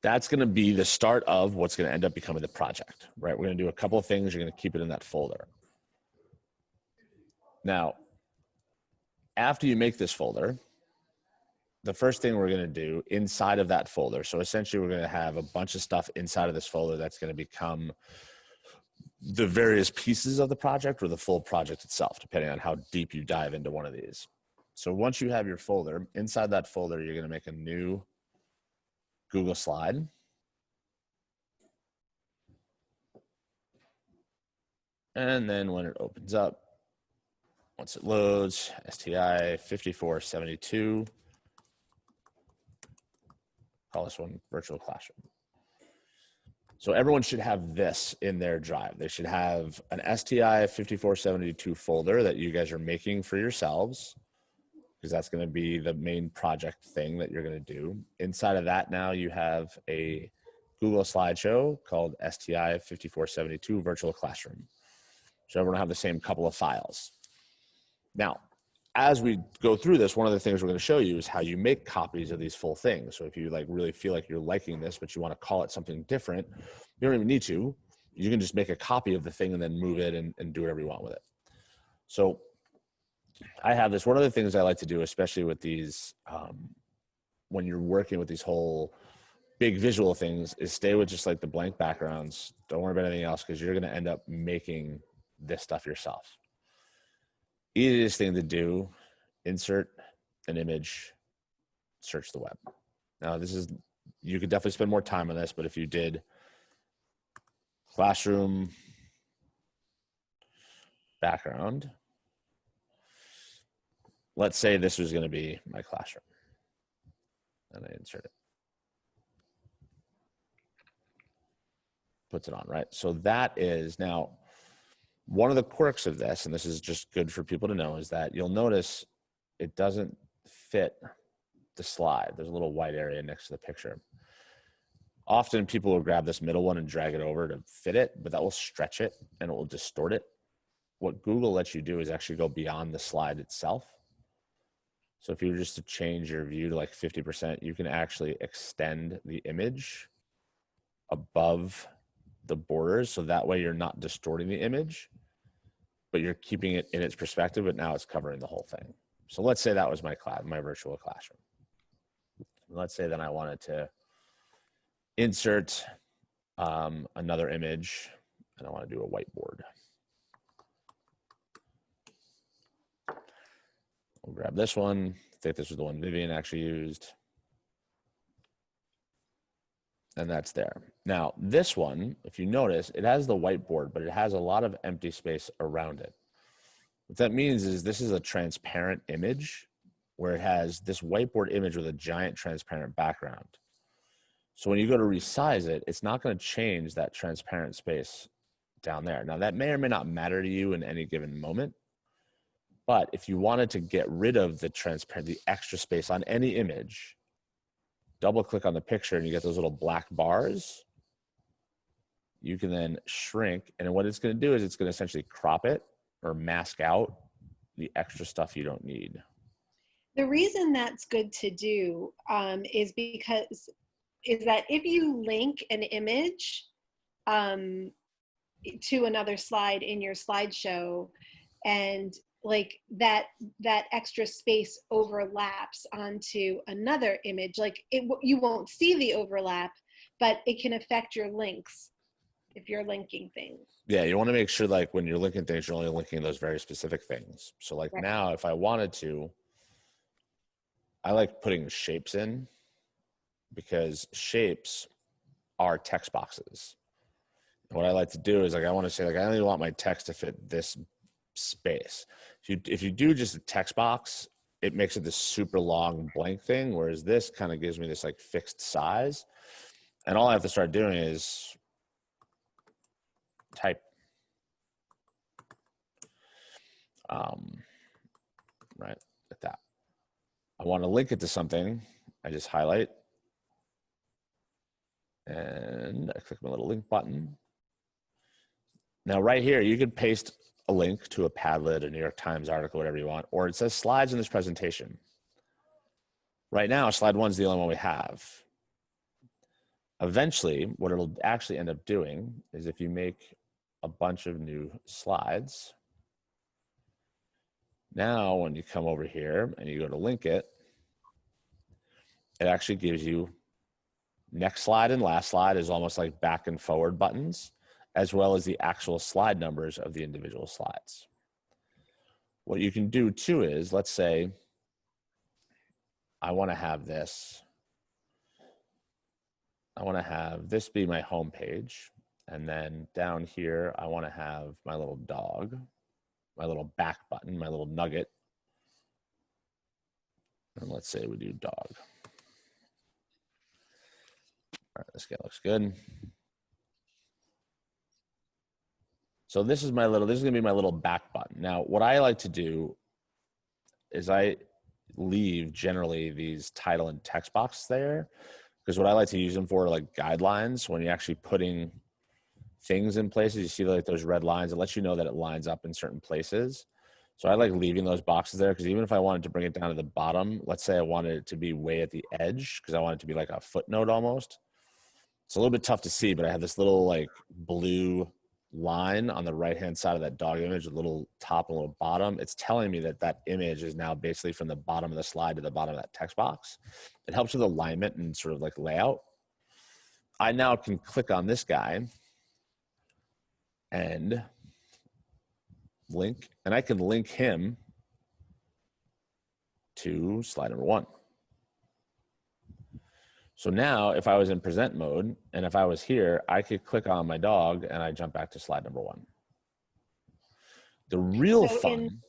That's going to be the start of what's going to end up becoming the project, right? We're going to do a couple of things. You're going to keep it in that folder. Now, after you make this folder, the first thing we're going to do inside of that folder, so essentially we're going to have a bunch of stuff inside of this folder that's going to become the various pieces of the project or the full project itself, depending on how deep you dive into one of these. So once you have your folder, inside that folder, you're going to make a new Google slide. And then when it opens up, once it loads, STI 5472, call this one virtual classroom. So everyone should have this in their drive. They should have an STI 5472 folder that you guys are making for yourselves, because that's going to be the main project thing that you're going to do. Inside of that now you have a Google slideshow called STI 5472 virtual classroom. So everyone will have the same couple of files. Now, as we go through this, one of the things we're going to show you is how you make copies of these full things. So if you really feel like you're liking this, but you want to call it something different, you don't even need to. You can just make a copy of the thing and then move it and do whatever you want with it. So I have this. One of the things I like to do, especially with these, when you're working with these whole big visual things, is stay with just like the blank backgrounds. Don't worry about anything else, because you're going to end up making this stuff yourself. Easiest thing to do, insert an image, search the web. Now you could definitely spend more time on this, but if you did classroom background, let's say this was going to be my classroom, and I insert it. Puts it on, right? So that is now one of the quirks of this, and this is just good for people to know, is that you'll notice it doesn't fit the slide. There's a little white area next to the picture. Often people will grab this middle one and drag it over to fit it, but that will stretch it and it will distort it. What Google lets you do is actually go beyond the slide itself. So if you were just to change your view to like 50%, you can actually extend the image above the borders, so that way you're not distorting the image, but you're keeping it in its perspective, but now it's covering the whole thing. So let's say that was my virtual classroom. Let's say that I wanted to insert another image, and I want to do a whiteboard. We'll grab this one. I think this was the one Vivian actually used. And that's there. Now, this one, if you notice, it has the whiteboard, but it has a lot of empty space around it. What that means is this is a transparent image where it has this whiteboard image with a giant transparent background. So when you go to resize it, it's not going to change that transparent space down there. Now, that may or may not matter to you in any given moment, but if you wanted to get rid of the extra space on any image, double click on the picture and you get those little black bars. You can then shrink, and what it's going to do is it's going to essentially crop it or mask out the extra stuff you don't need. The reason that's good to do is that if you link an image to another slide in your slideshow, and like that extra space overlaps onto another image, like you won't see the overlap, but it can affect your links if you're linking things. Yeah, you want to make sure like when you're linking things, you're only linking those very specific things. So like Right. now, if I wanted to, I like putting shapes in because shapes are text boxes. And what I like to do is like, I want to say like, I only want my text to fit this space. If you do just a text box, it makes it this super long blank thing, whereas this kind of gives me this like fixed size. And all I have to start doing is type. Right, like that. I want to link it to something. I just highlight and I click my little link button. Now right here, you could paste a link to a Padlet, a New York Times article, whatever you want, or it says slides in this presentation. Right now, slide 1 is the only one we have. Eventually, what it'll actually end up doing is if you make a bunch of new slides, now when you come over here and you go to link it, it actually gives you next slide and last slide is almost like back and forward buttons, as well as the actual slide numbers of the individual slides. What you can do too is, let's say I want to have this be my home page. And then down here, I want to have my little dog, my little back button, my little nugget. And let's say we do dog. All right, this guy looks good. So this is gonna be my little back button. Now, what I like to do is I leave generally these title and text boxes there, because what I like to use them for are like guidelines. When you're actually putting things in places, you see like those red lines, it lets you know that it lines up in certain places. So I like leaving those boxes there, because even if I wanted to bring it down to the bottom, let's say I wanted it to be way at the edge, because I want it to be like a footnote almost. It's a little bit tough to see, but I have this little like blue line on the right-hand side of that dog image, a little top and a little bottom. It's telling me that that image is now basically from the bottom of the slide to the bottom of that text box. It helps with alignment and sort of like layout. I now can click on this guy and link, and I can link him to slide number 1. So now if I was in present mode and if I was here, I could click on my dog and I jump back to slide number 1. The real fun.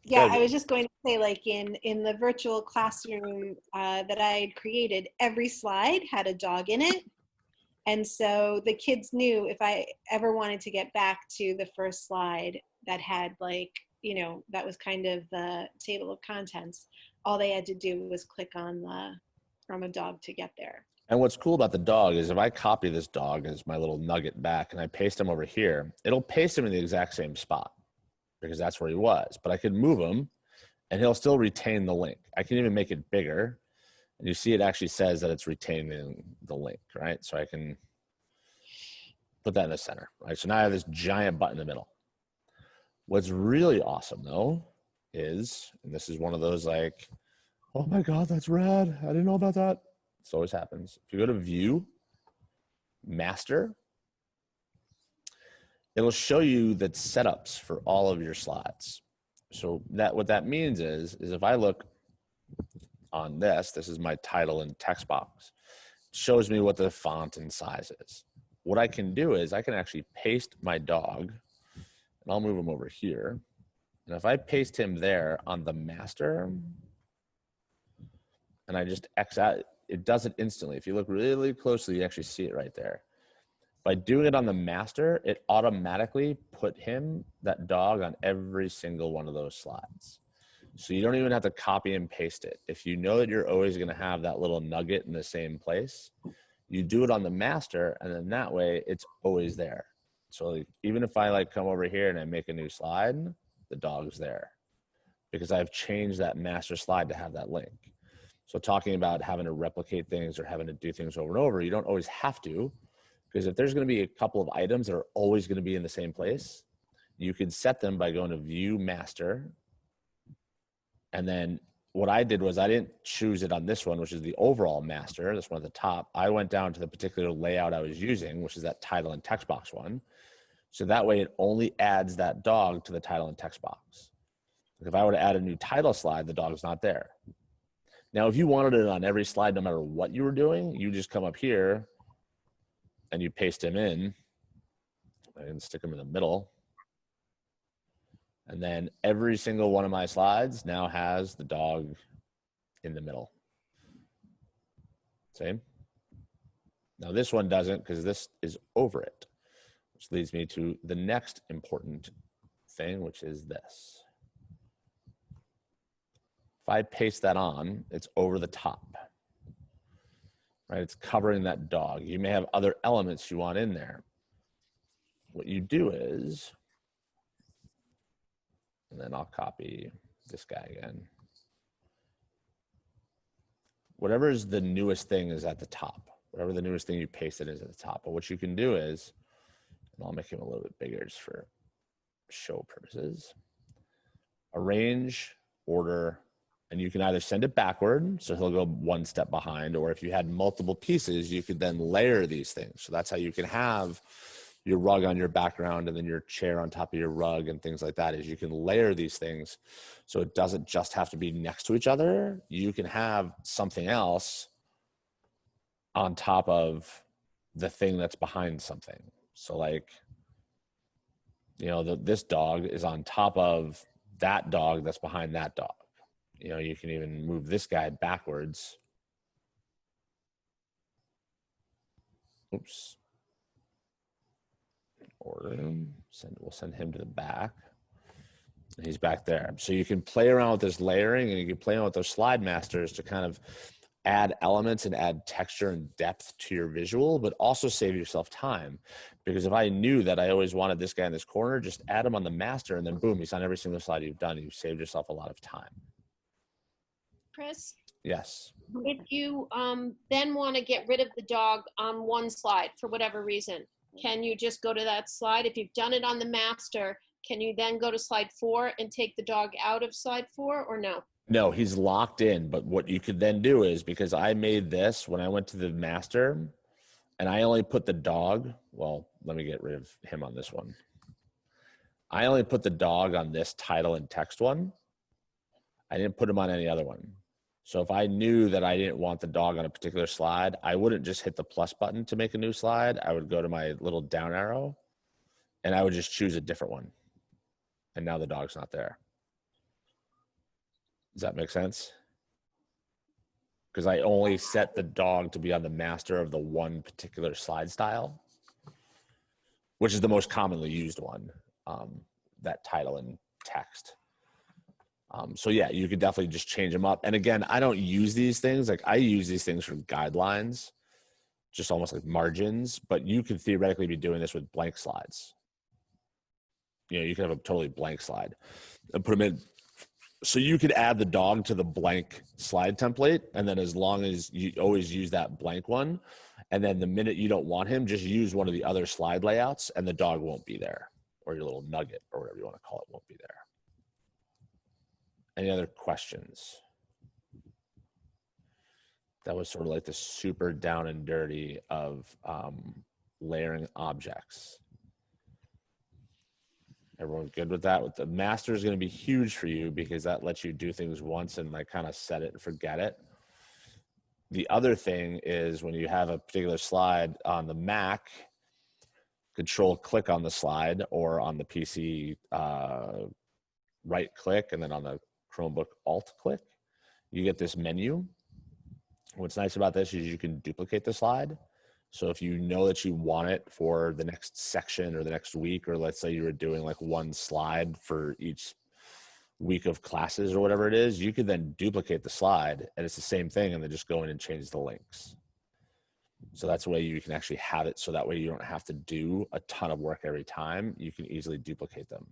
Yeah, I was just going to say, like in the virtual classroom that I had created, every slide had a dog in it. And so the kids knew if I ever wanted to get back to the first slide that had like, you know, that was kind of the table of contents, all they had to do was click on the from a dog to get there. And what's cool about the dog is if I copy this dog as my little nugget back and I paste him over here, it'll paste him in the exact same spot because that's where he was. But I could move him and he'll still retain the link. I can even make it bigger. And you see it actually says that it's retaining the link, right? So I can put that in the center, right? So now I have this giant button in the middle. What's really awesome though is, and this is one of those like, oh my God, that's rad. I didn't know about that. This always happens. If you go to View, Master, it'll show you the setups for all of your slides. So that what that means is if I look on this is my title and text box. shows me what the font and size is. What I can do is I can actually paste my dog, and I'll move him over here. And if I paste him there on the master, and I just X out, it does it instantly. If you look really closely, you actually see it right there. By doing it on the master, it automatically put him, that dog, on every single one of those slides. So you don't even have to copy and paste it. If you know that you're always going to have that little nugget in the same place, you do it on the master, and then that way it's always there. So like, even if I like come over here and I make a new slide, the dog's there because I've changed that master slide to have that link. So talking about having to replicate things or having to do things over and over, you don't always have to, because if there's going to be a couple of items that are always going to be in the same place, you can set them by going to view master. And then what I did was I didn't choose it on this one, which is the overall master, this one at the top. I went down to the particular layout I was using, which is that title and text box one. So that way it only adds that dog to the title and text box. If I were to add a new title slide, the dog's not there. Now, if you wanted it on every slide, no matter what you were doing, you just come up here and you paste him in. I can stick him in the middle. And then every single one of my slides now has the dog in the middle. Same. Now this one doesn't because this is over it, which leads me to the next important thing, which is this. If I paste that on, it's over the top, right? It's covering that dog. You may have other elements you want in there. What you do is, and then I'll copy this guy again. Whatever is the newest thing is at the top. Whatever the newest thing you pasted is at the top. But what you can do is, and I'll make him a little bit bigger just for show purposes, arrange, order, and you can either send it backward, so he'll go one step behind, or if you had multiple pieces, you could then layer these things. So that's how you can have your rug on your background and then your chair on top of your rug and things like that, is you can layer these things so it doesn't just have to be next to each other. You can have something else on top of the thing that's behind something. So like, you know, this dog is on top of that dog that's behind that dog. You know, you can even move this guy backwards. Oops. Order him. We'll send him to the back. And he's back there. So you can play around with this layering, and you can play around with those slide masters to kind of add elements and add texture and depth to your visual, but also save yourself time. Because if I knew that I always wanted this guy in this corner, just add him on the master, and then boom, he's on every single slide you've done. You've saved yourself a lot of time. Chris, Yes. if you then want to get rid of the dog on one slide for whatever reason, can you just go to that slide? If you've done it on the master, can you then go to slide 4 and take the dog out of slide 4 or no? No, he's locked in. But what you could then do is, because I made this when I went to the master and I only put the dog, well, let me get rid of him on this one. I only put the dog on this title and text one. I didn't put him on any other one. So if I knew that I didn't want the dog on a particular slide, I wouldn't just hit the plus button to make a new slide. I would go to my little down arrow and I would just choose a different one. And now the dog's not there. Does that make sense? Because I only set the dog to be on the master of the one particular slide style, which is the most commonly used one, that title and text. So yeah, you could definitely just change them up. And again, I don't use these things. Like I use these things for guidelines, just almost like margins, but you could theoretically be doing this with blank slides. You know, you could have a totally blank slide and put them in. So you could add the dog to the blank slide template. And then as long as you always use that blank one, and then the minute you don't want him, just use one of the other slide layouts and the dog won't be there, or your little nugget or whatever you want to call it won't be there. Any other questions? That was sort of like the super down and dirty of layering objects. Everyone good with that? With the master is going to be huge for you because that lets you do things once and like kind of set it and forget it. The other thing is when you have a particular slide on the Mac, control click on the slide, or on the PC, right click, and then on the Chromebook alt click, you get this menu. What's nice about this is you can duplicate the slide. So if you know that you want it for the next section or the next week, or let's say you were doing like one slide for each week of classes or whatever it is, you could then duplicate the slide and it's the same thing, and then just go in and change the links. So that's the way you can actually have it, so that way you don't have to do a ton of work every time. You can easily duplicate them.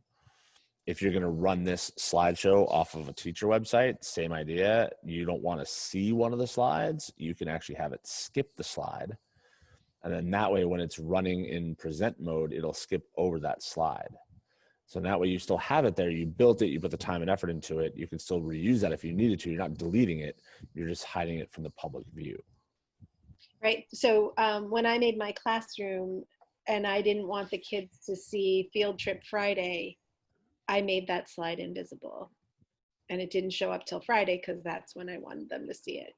If you're going to run this slideshow off of a teacher website, same idea. You don't want to see one of the slides, you can actually have it skip the slide. And then that way, when it's running in present mode, it'll skip over that slide. So that way you still have it there. You built it, you put the time and effort into it. You can still reuse that if you needed to. You're not deleting it. You're just hiding it from the public view. Right. So when I made my classroom and I didn't want the kids to see Field Trip Friday, I made that slide invisible. And it didn't show up till Friday because that's when I wanted them to see it.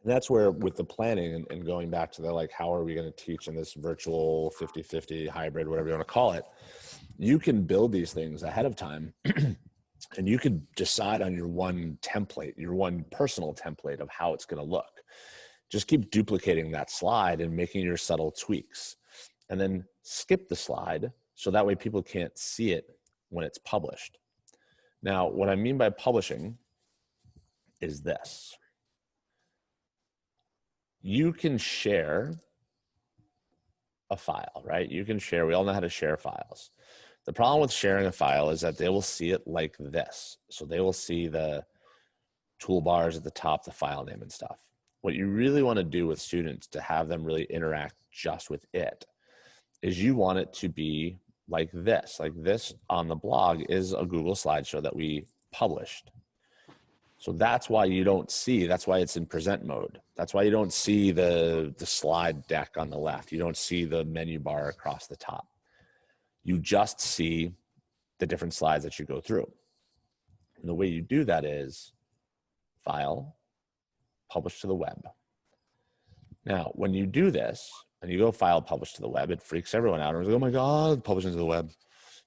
And that's where, with the planning and going back to the, like, how are we going to teach in this virtual 50-50 hybrid, whatever you want to call it, you can build these things ahead of time and you can decide on your one template, your one personal template of how it's going to look. Just keep duplicating that slide and making your subtle tweaks, and then skip the slide so that way people can't see it when it's published. Now, what I mean by publishing is this. You can share a file, right? You can share, we all know how to share files. The problem with sharing a file is that they will see it like this. So they will see the toolbars at the top, the file name and stuff. What you really want to do with students to have them really interact just with it is you want it to be like this. Like this on the blog is a Google slideshow that we published. So that's why you don't see, that's why it's in present mode. That's why you don't see the slide deck on the left. You don't see the menu bar across the top. You just see the different slides that you go through. And the way you do that is File, Publish to the web. Now, when you do this and you go File, Publish to the web, it freaks everyone out. Everyone's like, oh my God, publishing to the web.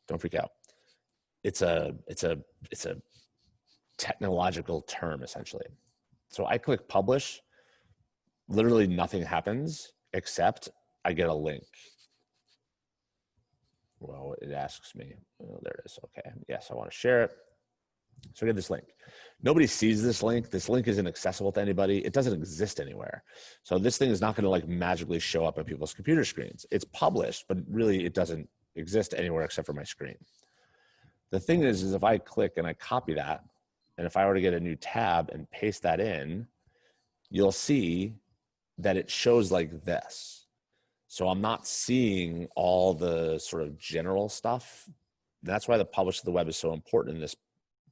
Don't freak out. It's a technological term, essentially. So I click publish, literally nothing happens except I get a link. Well, it asks me, oh, there it is. Okay, yes, I want to share it. So I get this link. Nobody sees this link. This link isn't accessible to anybody. It doesn't exist anywhere. So this thing is not going to like magically show up on people's computer screens. It's published, but really it doesn't exist anywhere except for my screen. The thing is if I click and I copy that, and if I were to get a new tab and paste that in, you'll see that it shows like this. So I'm not seeing all the sort of general stuff. That's why the publish to the web is so important in this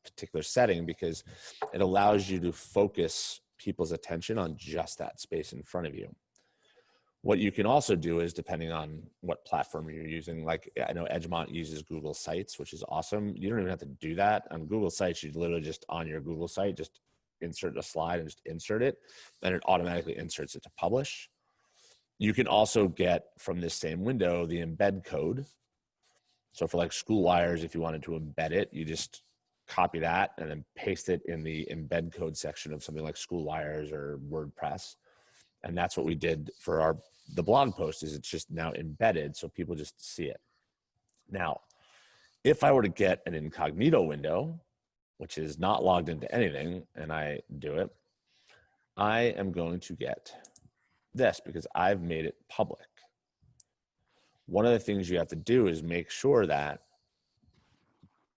particular setting, because it allows you to focus people's attention on just that space in front of you. What you can also do is, depending on what platform you're using, like I know Edgemont uses Google Sites, which is awesome. You don't even have to do that. On Google Sites, you literally just on your Google site, just insert a slide and just insert it. Then it automatically inserts it to publish. You can also get from this same window, the embed code. So for like school wires, if you wanted to embed it, you just copy that and then paste it in the embed code section of something like school wires or WordPress. And that's what we did for the blog post, is it's just now embedded so people just see it. Now, if I were to get an incognito window, which is not logged into anything, and I do it, I am going to get this because I've made it public. One of the things you have to do is make sure that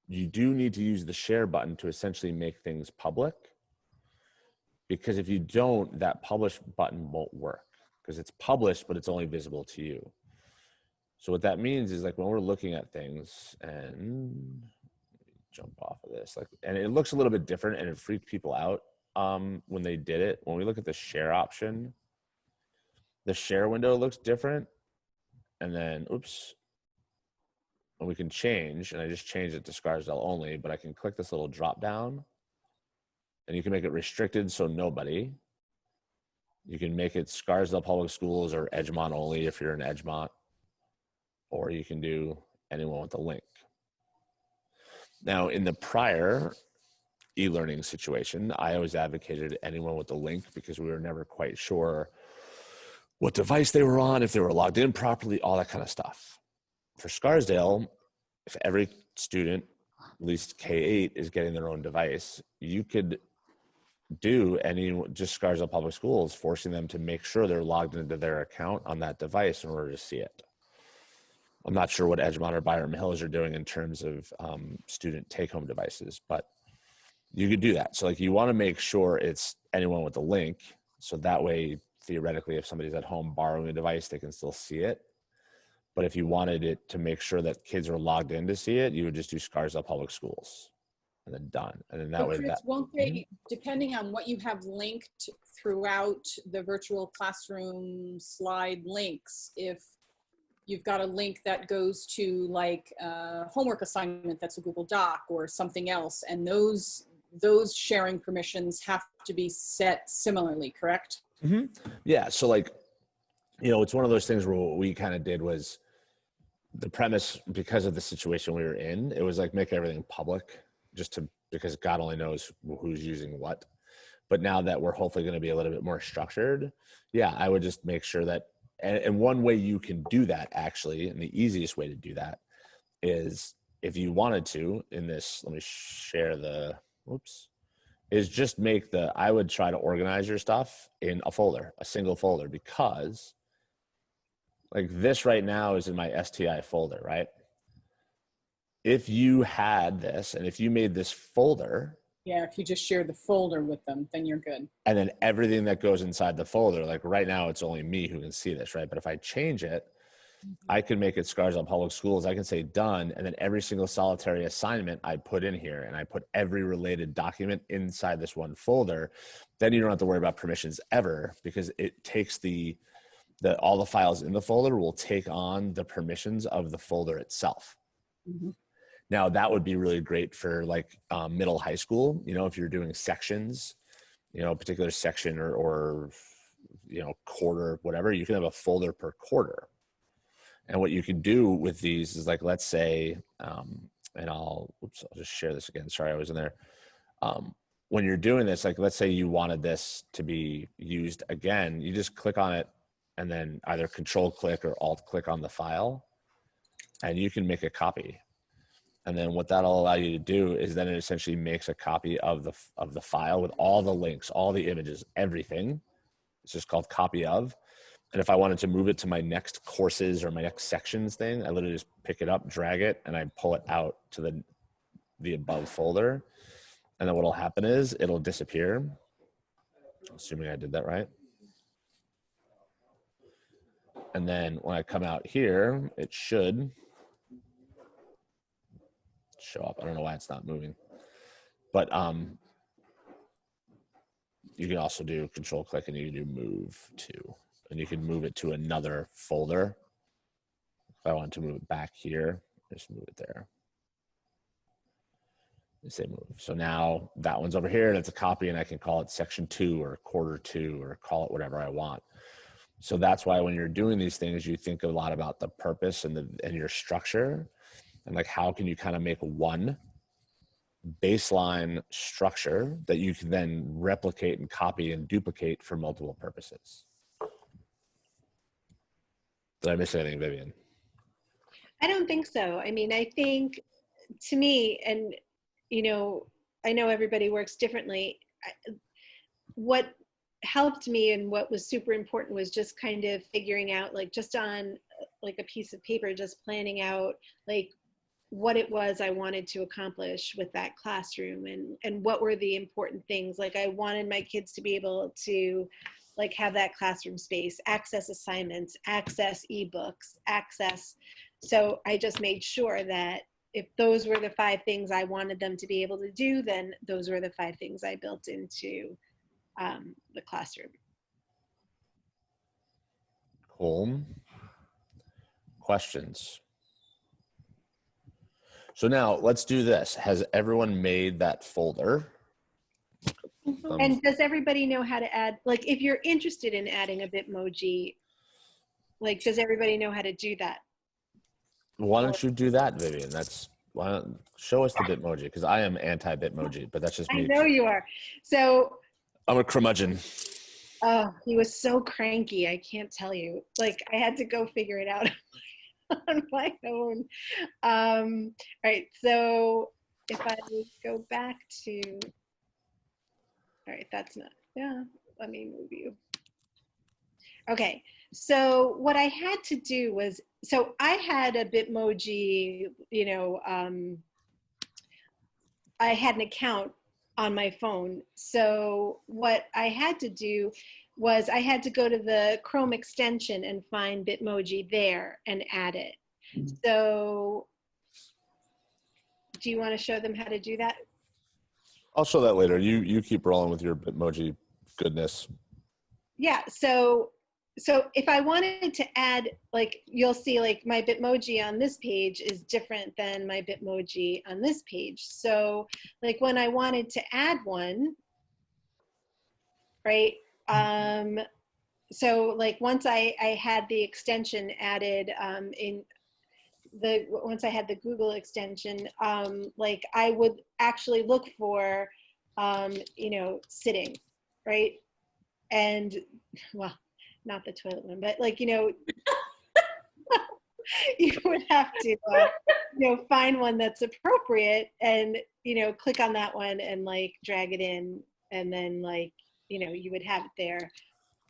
you do need to use the share button to essentially make things public. Because if you don't, that publish button won't work because it's published, but it's only visible to you. So what that means is, like, when we're looking at things, and jump off of this, like, and it looks a little bit different and it freaked people out when they did it. When we look at the share option, the share window looks different. And then, oops, and we can change, and I just changed it to Scarsdale only, but I can click this little drop down and you can make it restricted so nobody, You can make it Scarsdale Public Schools or Edgemont only if you're in Edgemont, or you can do anyone with a link. Now, in the prior e-learning situation, I always advocated anyone with a link because we were never quite sure what device they were on, if they were logged in properly, all that kind of stuff. For Scarsdale, if every student, at least K-8, is getting their own device, you could do just Scarsdale Public Schools, forcing them to make sure they're logged into their account on that device in order to see it. I'm not sure what Edgemont or Byram Hills are doing in terms of student take-home devices, but you could do that. So like you want to make sure it's anyone with a link. So that way, theoretically, if somebody's at home borrowing a device, they can still see it. But if you wanted it to make sure that kids are logged in to see it, you would just do Scarsdale Public Schools and then done. And then that But way Chris, won't they, depending on what you have linked throughout the virtual classroom slide links, if you've got a link that goes to like a homework assignment that's a Google Doc or something else, and those sharing permissions have to be set similarly, correct? Mm-hmm. Yeah. So like, you know, it's one of those things where what we kind of did was the premise, because of the situation we were in, it was like make everything public because God only knows who's using what. But now that we're hopefully going to be a little bit more structured, yeah, I would just make sure that, and one way you can do that actually, and the easiest way to do that is if you wanted to in this, let me share is just I would try to organize your stuff in a single folder, because like this right now is in my STI folder, right? If you had this and if you made this folder. Yeah, if you just share the folder with them, then you're good. And then everything that goes inside the folder, like right now, it's only me who can see this, right? But if I change it, I can make it Scarsdale Public Schools. I can say done, and then every single solitary assignment I put in here, and I put every related document inside this one folder. Then you don't have to worry about permissions ever, because it takes all the files in the folder will take on the permissions of the folder itself. Mm-hmm. Now that would be really great for like middle high school, you know, if you're doing sections, you know, a particular section or, you know, quarter, whatever, you can have a folder per quarter. And what you can do with these is like, let's say, and I'll just share this again. Sorry, I was in there. When you're doing this, like, let's say you wanted this to be used again, you just click on it and then either control click or alt click on the file, and you can make a copy. And then what that'll allow you to do is then it essentially makes a copy of the file with all the links, all the images, everything. It's just called copy of. And if I wanted to move it to my next courses or my next sections thing, I literally just pick it up, drag it, and I pull it out to the above folder. And then what'll happen is it'll disappear. Assuming I did that right. And then when I come out here, it should show up. I don't know why it's not moving, but you can also do control click and you can do move to, and you can move it to another folder. If I want to move it back here, just move it there. Say move. So now that one's over here and it's a copy, and I can call it section 2 or quarter 2 or call it whatever I want. So that's why when you're doing these things, you think a lot about the purpose and your structure, and like how can you kind of make one baseline structure that you can then replicate and copy and duplicate for multiple purposes. Did I miss anything, Vivian? I don't think so. I mean, I think to me, and you know, I know everybody works differently. What helped me and what was super important was just kind of figuring out, like just on like a piece of paper, just planning out like what it was I wanted to accomplish with that classroom, and what were the important things. Like I wanted my kids to be able to like have that classroom space, access assignments, access ebooks, so I just made sure that if those were the 5 things I wanted them to be able to do, then those were the 5 things I built into the classroom. Cool. Questions? So now let's do this. Has everyone made that folder? And does everybody know how to add, like, if you're interested in adding a Bitmoji, like, does everybody know how to do that? Why don't you do that, Vivian? Why don't show us the Bitmoji? Because I am anti-Bitmoji, but that's just I me. know you are. So, I'm a curmudgeon. oh, he was so cranky. I can't tell you. Like, I had to go figure it out on my own. All right. So if I go back to, all right, that's not, yeah, let me move you. Okay. So what I had to do was, so I had a Bitmoji, you know, I had an account on my phone. So what I had to do was I had to go to the Chrome extension and find Bitmoji there and add it. So do you want to show them how to do that? I'll show that later. You keep rolling with your Bitmoji goodness. Yeah, so if I wanted to add, like, you'll see like my Bitmoji on this page is different than my Bitmoji on this page. So like when I wanted to add one, right? So like once I had the extension added once I had the Google extension, like I would actually look for, you know, sitting, right? And well, not the toilet one, but like, you know, you would have to, you know, find one that's appropriate and, you know, click on that one and like drag it in and then like, you know, you would have it there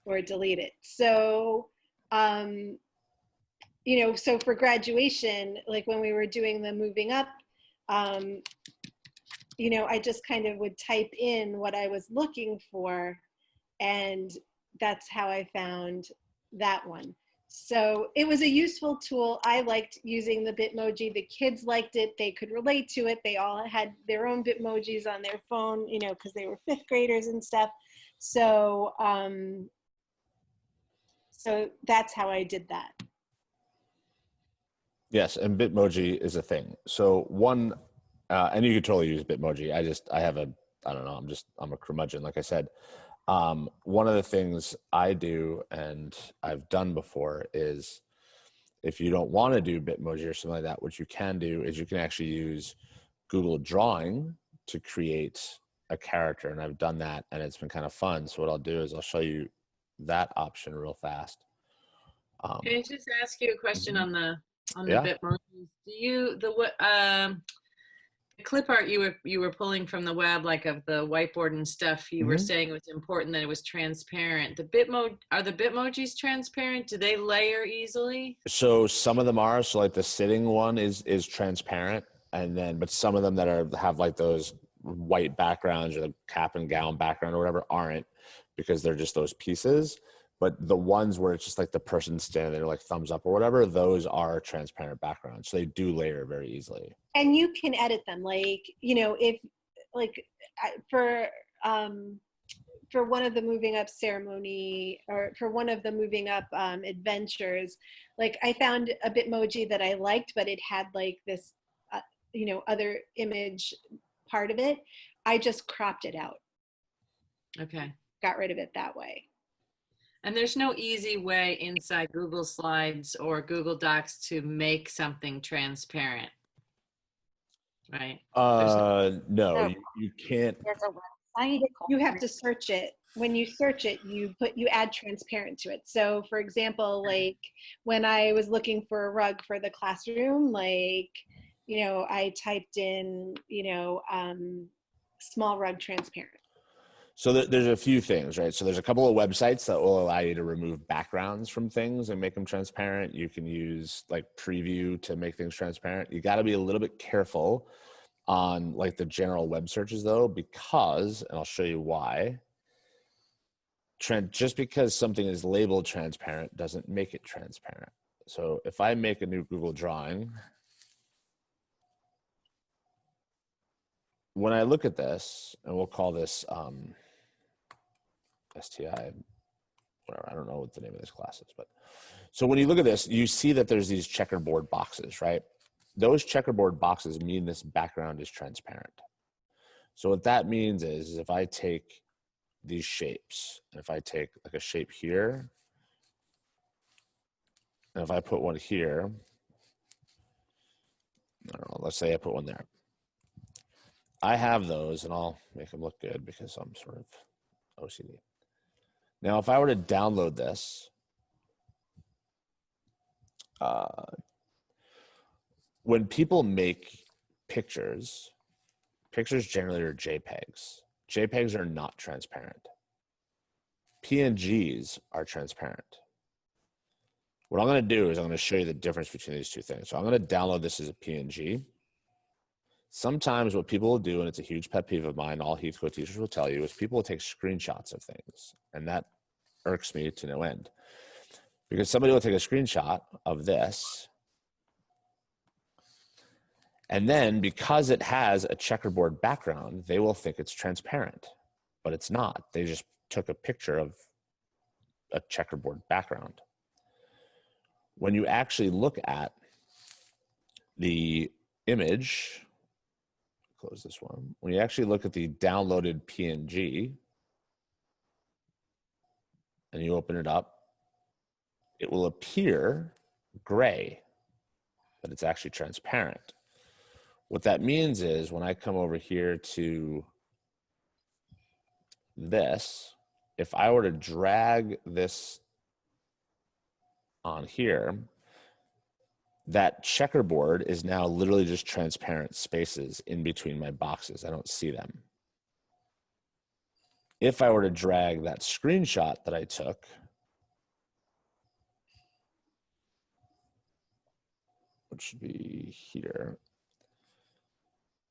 or delete it. So, you know, so for graduation, like when we were doing the moving up, you know, I just kind of would type in what I was looking for, and that's how I found that one. So it was a useful tool. I liked using the Bitmoji. The kids liked it. They could relate to it. They all had their own Bitmojis on their phone, you know, because they were fifth graders and stuff. So, so that's how I did that. Yes, and Bitmoji is a thing. So one, and you could totally use Bitmoji. I don't know, I'm a curmudgeon, like I said. One of the things I do and I've done before is if you don't want to do Bitmoji or something like that, what you can do is you can actually use Google Drawing to create a character. And I've done that and it's been kind of fun. So what I'll do is I'll show you that option real fast. Can I just ask you a question on the Yeah. Bitmojis? Do you the clip art you were pulling from the web, like of the whiteboard and stuff, you were saying it was important that it was transparent. Are the Bitmojis transparent? Do they layer easily? So some of them are. So like the sitting one is transparent, and then but some of them that have like those white backgrounds or the cap and gown background or whatever aren't, because they're just those pieces. But the ones where it's just like the person standing there like thumbs up or whatever, those are transparent backgrounds. So they do layer very easily. And you can edit them, like, you know, if like for one of the moving up ceremony or for one of the moving up adventures, like I found a Bitmoji that I liked, but it had like this, you know, other image part of it. I just cropped it out. Okay. Got rid of it that way. And there's no easy way inside Google Slides or Google Docs to make something transparent, right? No, you can't. There's a website. You have to search it. When you search it, you add transparent to it. So for example, like when I was looking for a rug for the classroom, like, you know, I typed in, you know, small rug transparent. So there's a few things, right? So there's a couple of websites that will allow you to remove backgrounds from things and make them transparent. You can use like Preview to make things transparent. You got to be a little bit careful on like the general web searches though, because, and I'll show you why, just because something is labeled transparent doesn't make it transparent. So if I make a new Google Drawing, when I look at this, and we'll call this STI, whatever, I don't know what the name of this class is, but so when you look at this, you see that there's these checkerboard boxes, right? Those checkerboard boxes mean this background is transparent. So what that means is if I take these shapes. And if I take like a shape here, and if I put one here, I don't know, let's say I put one there. I have those, and I'll make them look good because I'm sort of OCD. Now, if I were to download this, when people make pictures, pictures generally are JPEGs. JPEGs are not transparent. PNGs are transparent. What I'm going to do is I'm going to show you the difference between these two things. So I'm going to download this as a PNG. Sometimes what people will do, and it's a huge pet peeve of mine, all Heath Code teachers will tell you, is people will take screenshots of things. And that irks me to no end. Because somebody will take a screenshot of this, and then because it has a checkerboard background, they will think it's transparent, but it's not. They just took a picture of a checkerboard background. When you actually look at the image, close this one. When you actually look at the downloaded PNG and you open it up, it will appear gray, but it's actually transparent. What that means is when I come over here to this, if I were to drag this on here, that checkerboard is now literally just transparent spaces in between my boxes. I don't see them. If I were to drag that screenshot that I took, which should be here,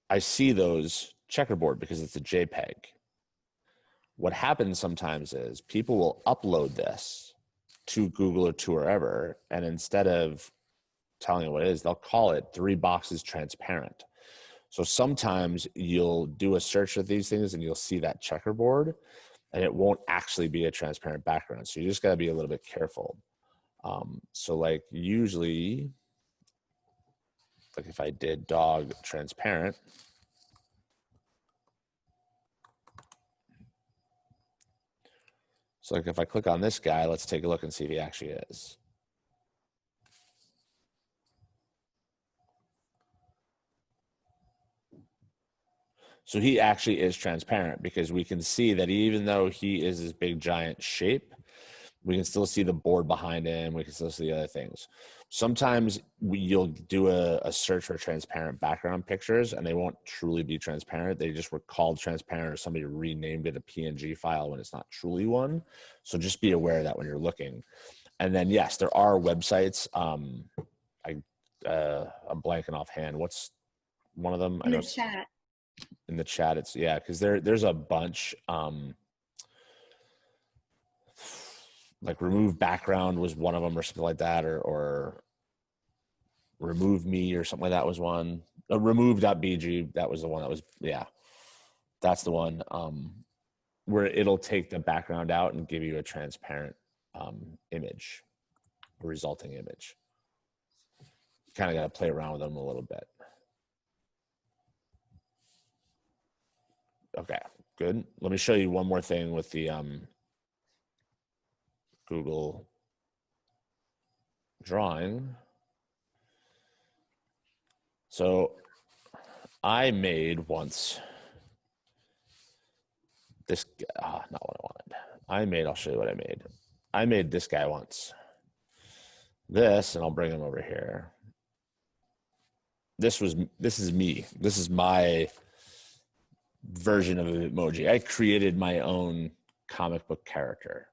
I see those checkerboard because it's a JPEG. What happens sometimes is people will upload this to Google or to wherever, and instead of telling you what it is, they'll call it 3 boxes transparent. So sometimes you'll do a search of these things and you'll see that checkerboard, and it won't actually be a transparent background. So you just got to be a little bit careful. So like usually, like if I did dog transparent, so like if I click on this guy, let's take a look and see if he actually is. So he actually is transparent because we can see that even though he is this big giant shape, we can still see the board behind him. We can still see the other things. Sometimes you'll do a search for transparent background pictures and they won't truly be transparent. They just were called transparent or somebody renamed it a PNG file when it's not truly one. So just be aware of that when you're looking. And then, yes, there are websites. I'm blanking offhand. What's one of them? In the chat. In the chat, it's, yeah, because there's a bunch. Like remove background was one of them or something like that, or remove me or something like that was one. Remove.bg, that was the one that was, yeah, that's the one where it'll take the background out and give you a transparent image, a resulting image. Kind of got to play around with them a little bit. Okay, good. Let me show you one more thing with the Google Drawing. So I made once this, not what I wanted. I'll show you what I made. I made this guy once. This, and I'll bring him over here. This is me. This is my version of an emoji. I created my own comic book character.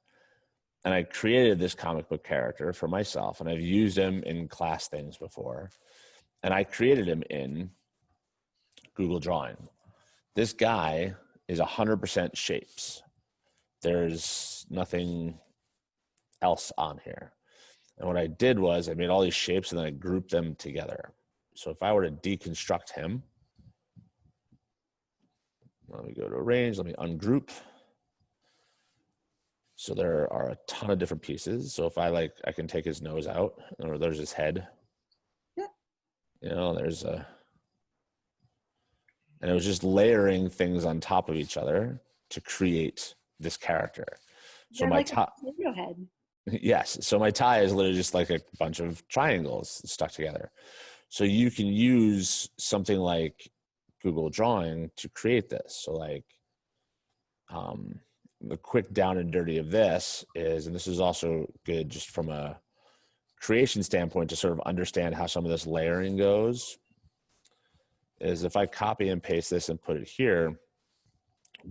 And I created this comic book character for myself, and I've used him in class things before. And I created him in Google Drawing. This guy is 100% shapes. There's nothing else on here. And what I did was I made all these shapes and then I grouped them together. So if I were to deconstruct him, let me go to arrange, let me ungroup. So there are a ton of different pieces. So if I can take his nose out, or there's his head. Yeah. You know, and it was just layering things on top of each other to create this character. So They're my like tie, a potato head. yes. So my tie is literally just like a bunch of triangles stuck together. So you can use something like Google Drawing to create this. So like the quick down and dirty of this is, and this is also good just from a creation standpoint to sort of understand how some of this layering goes, is if I copy and paste this and put it here,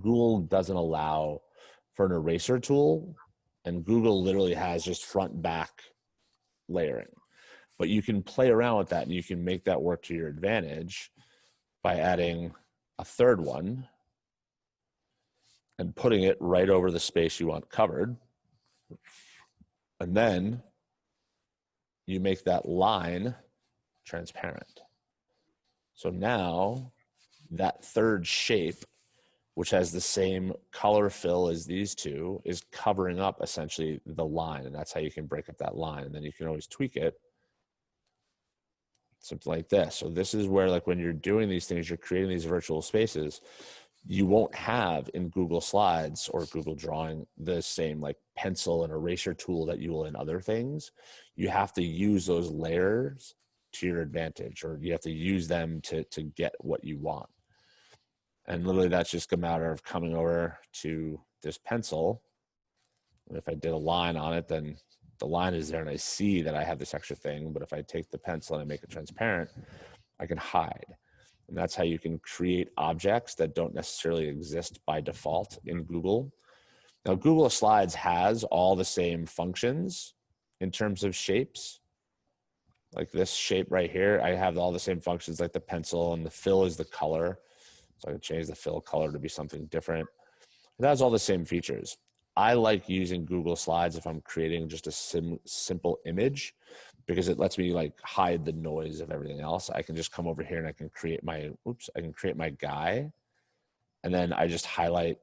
Google doesn't allow for an eraser tool, and Google literally has just front and back layering. But you can play around with that and you can make that work to your advantage by adding a third one and putting it right over the space you want covered. And then you make that line transparent. So now that third shape, which has the same color fill as these two, is covering up essentially the line. And that's how you can break up that line. And then you can always tweak it, something like this. So this is where, like, when you're doing these things, you're creating these virtual spaces, you won't have in Google Slides or Google Drawing the same like pencil and eraser tool that you will in other things. You have to use those layers to your advantage, or you have to use them to get what you want. And literally that's just a matter of coming over to this pencil. And if I did a line on it, then the line is there and I see that I have this extra thing. But if I take the pencil and I make it transparent, I can hide. And that's how you can create objects that don't necessarily exist by default in Google. Now, Google Slides has all the same functions in terms of shapes. Like this shape right here, I have all the same functions like the pencil, and the fill is the color. So I can change the fill color to be something different. It has all the same features. I like using Google Slides if I'm creating just a simple image, because it lets me like hide the noise of everything else. I can just come over here and I can create my, I can create my guy, and then I just highlight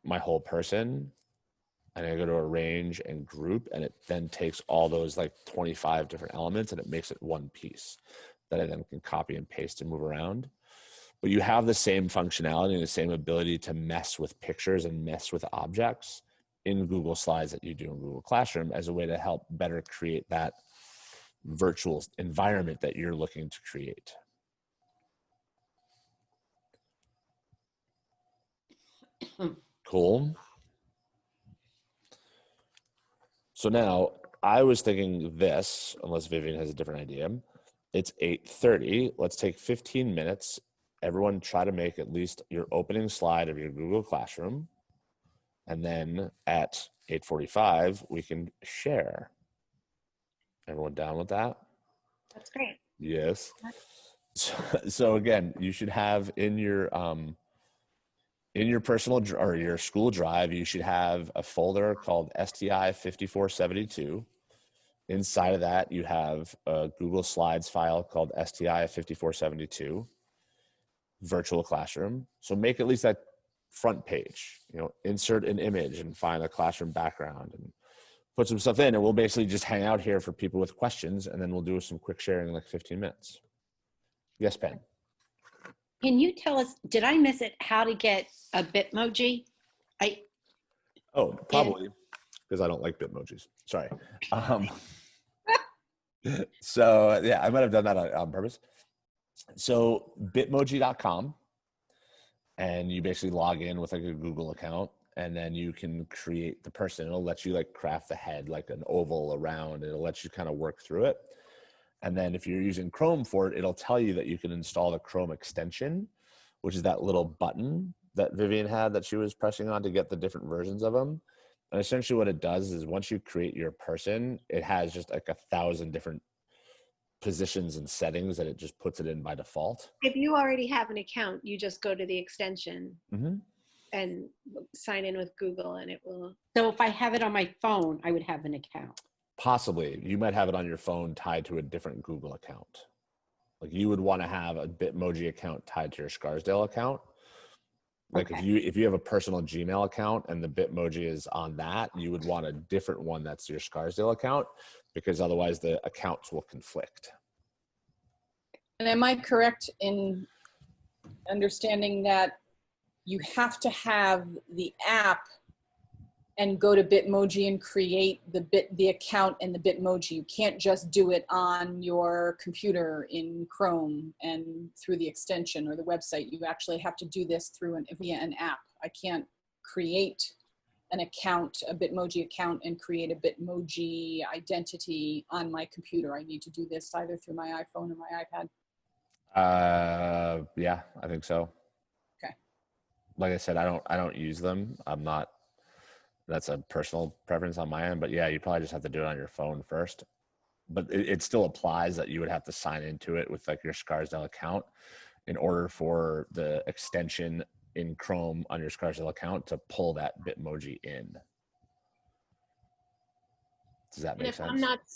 my whole person, and I go to arrange and group, and it then takes all those like 25 different elements and it makes it one piece that I then can copy and paste and move around. But you have the same functionality and the same ability to mess with pictures and mess with objects in Google Slides that you do in Google Classroom, as a way to help better create that virtual environment that you're looking to create. Cool. So now I was thinking this, unless Vivian has a different idea. It's 8:30. Let's take 15 minutes. Everyone try to make at least your opening slide of your Google Classroom. And then at 8:45, we can share. Everyone down with that? That's great. Yes. So again, you should have in your personal or your school drive, you should have a folder called STI 5472. Inside of that, you have a Google Slides file called STI 5472, virtual classroom. So make at least that front page, insert an image and find a classroom background and put some stuff in, and we'll basically just hang out here for people with questions, and then we'll do some quick sharing in like 15 minutes. Yes, Pen. Can you tell us, did I miss it, how to get a Bitmoji? Oh, probably because I don't like Bitmojis. Sorry. So yeah, I might have done that on purpose. So bitmoji.com, and you basically log in with like a Google account, and then you can create the person. It'll let you like craft the head, like an oval around. It'll let you kind of work through it. And then if you're using Chrome for it, it'll tell you that you can install the Chrome extension, which is that little button that Vivian had that she was pressing on to get the different versions of them. And essentially what it does is once you create your person, it has just like 1,000 different positions and settings that it just puts it in by default. If you already have an account, you just go to the extension and sign in with Google, and it will. So if I have it on my phone, I would have an account. Possibly. You might have it on your phone tied to a different Google account. Like you would want to have a Bitmoji account tied to your Scarsdale account. Like Okay. if you have a personal Gmail account and the Bitmoji is on that, you would want a different one that's your Scarsdale account, because otherwise the accounts will conflict. And am I correct in understanding that you have to have the app and go to Bitmoji and create the account and the Bitmoji. You can't just do it on your computer in Chrome and through the extension or the website. You actually have to do this via an app. I can't create an account, a Bitmoji account, and create a Bitmoji identity on my computer. I need to do this either through my iPhone or my iPad. Yeah, I think so. Okay. Like I said, I don't use them. I'm not, that's a personal preference on my end, but yeah, you probably just have to do it on your phone first. But it still applies that you would have to sign into it with like your Scarsdale account in order for the extension in Chrome on your Scarsdale account to pull that Bitmoji in. Does that And make if sense?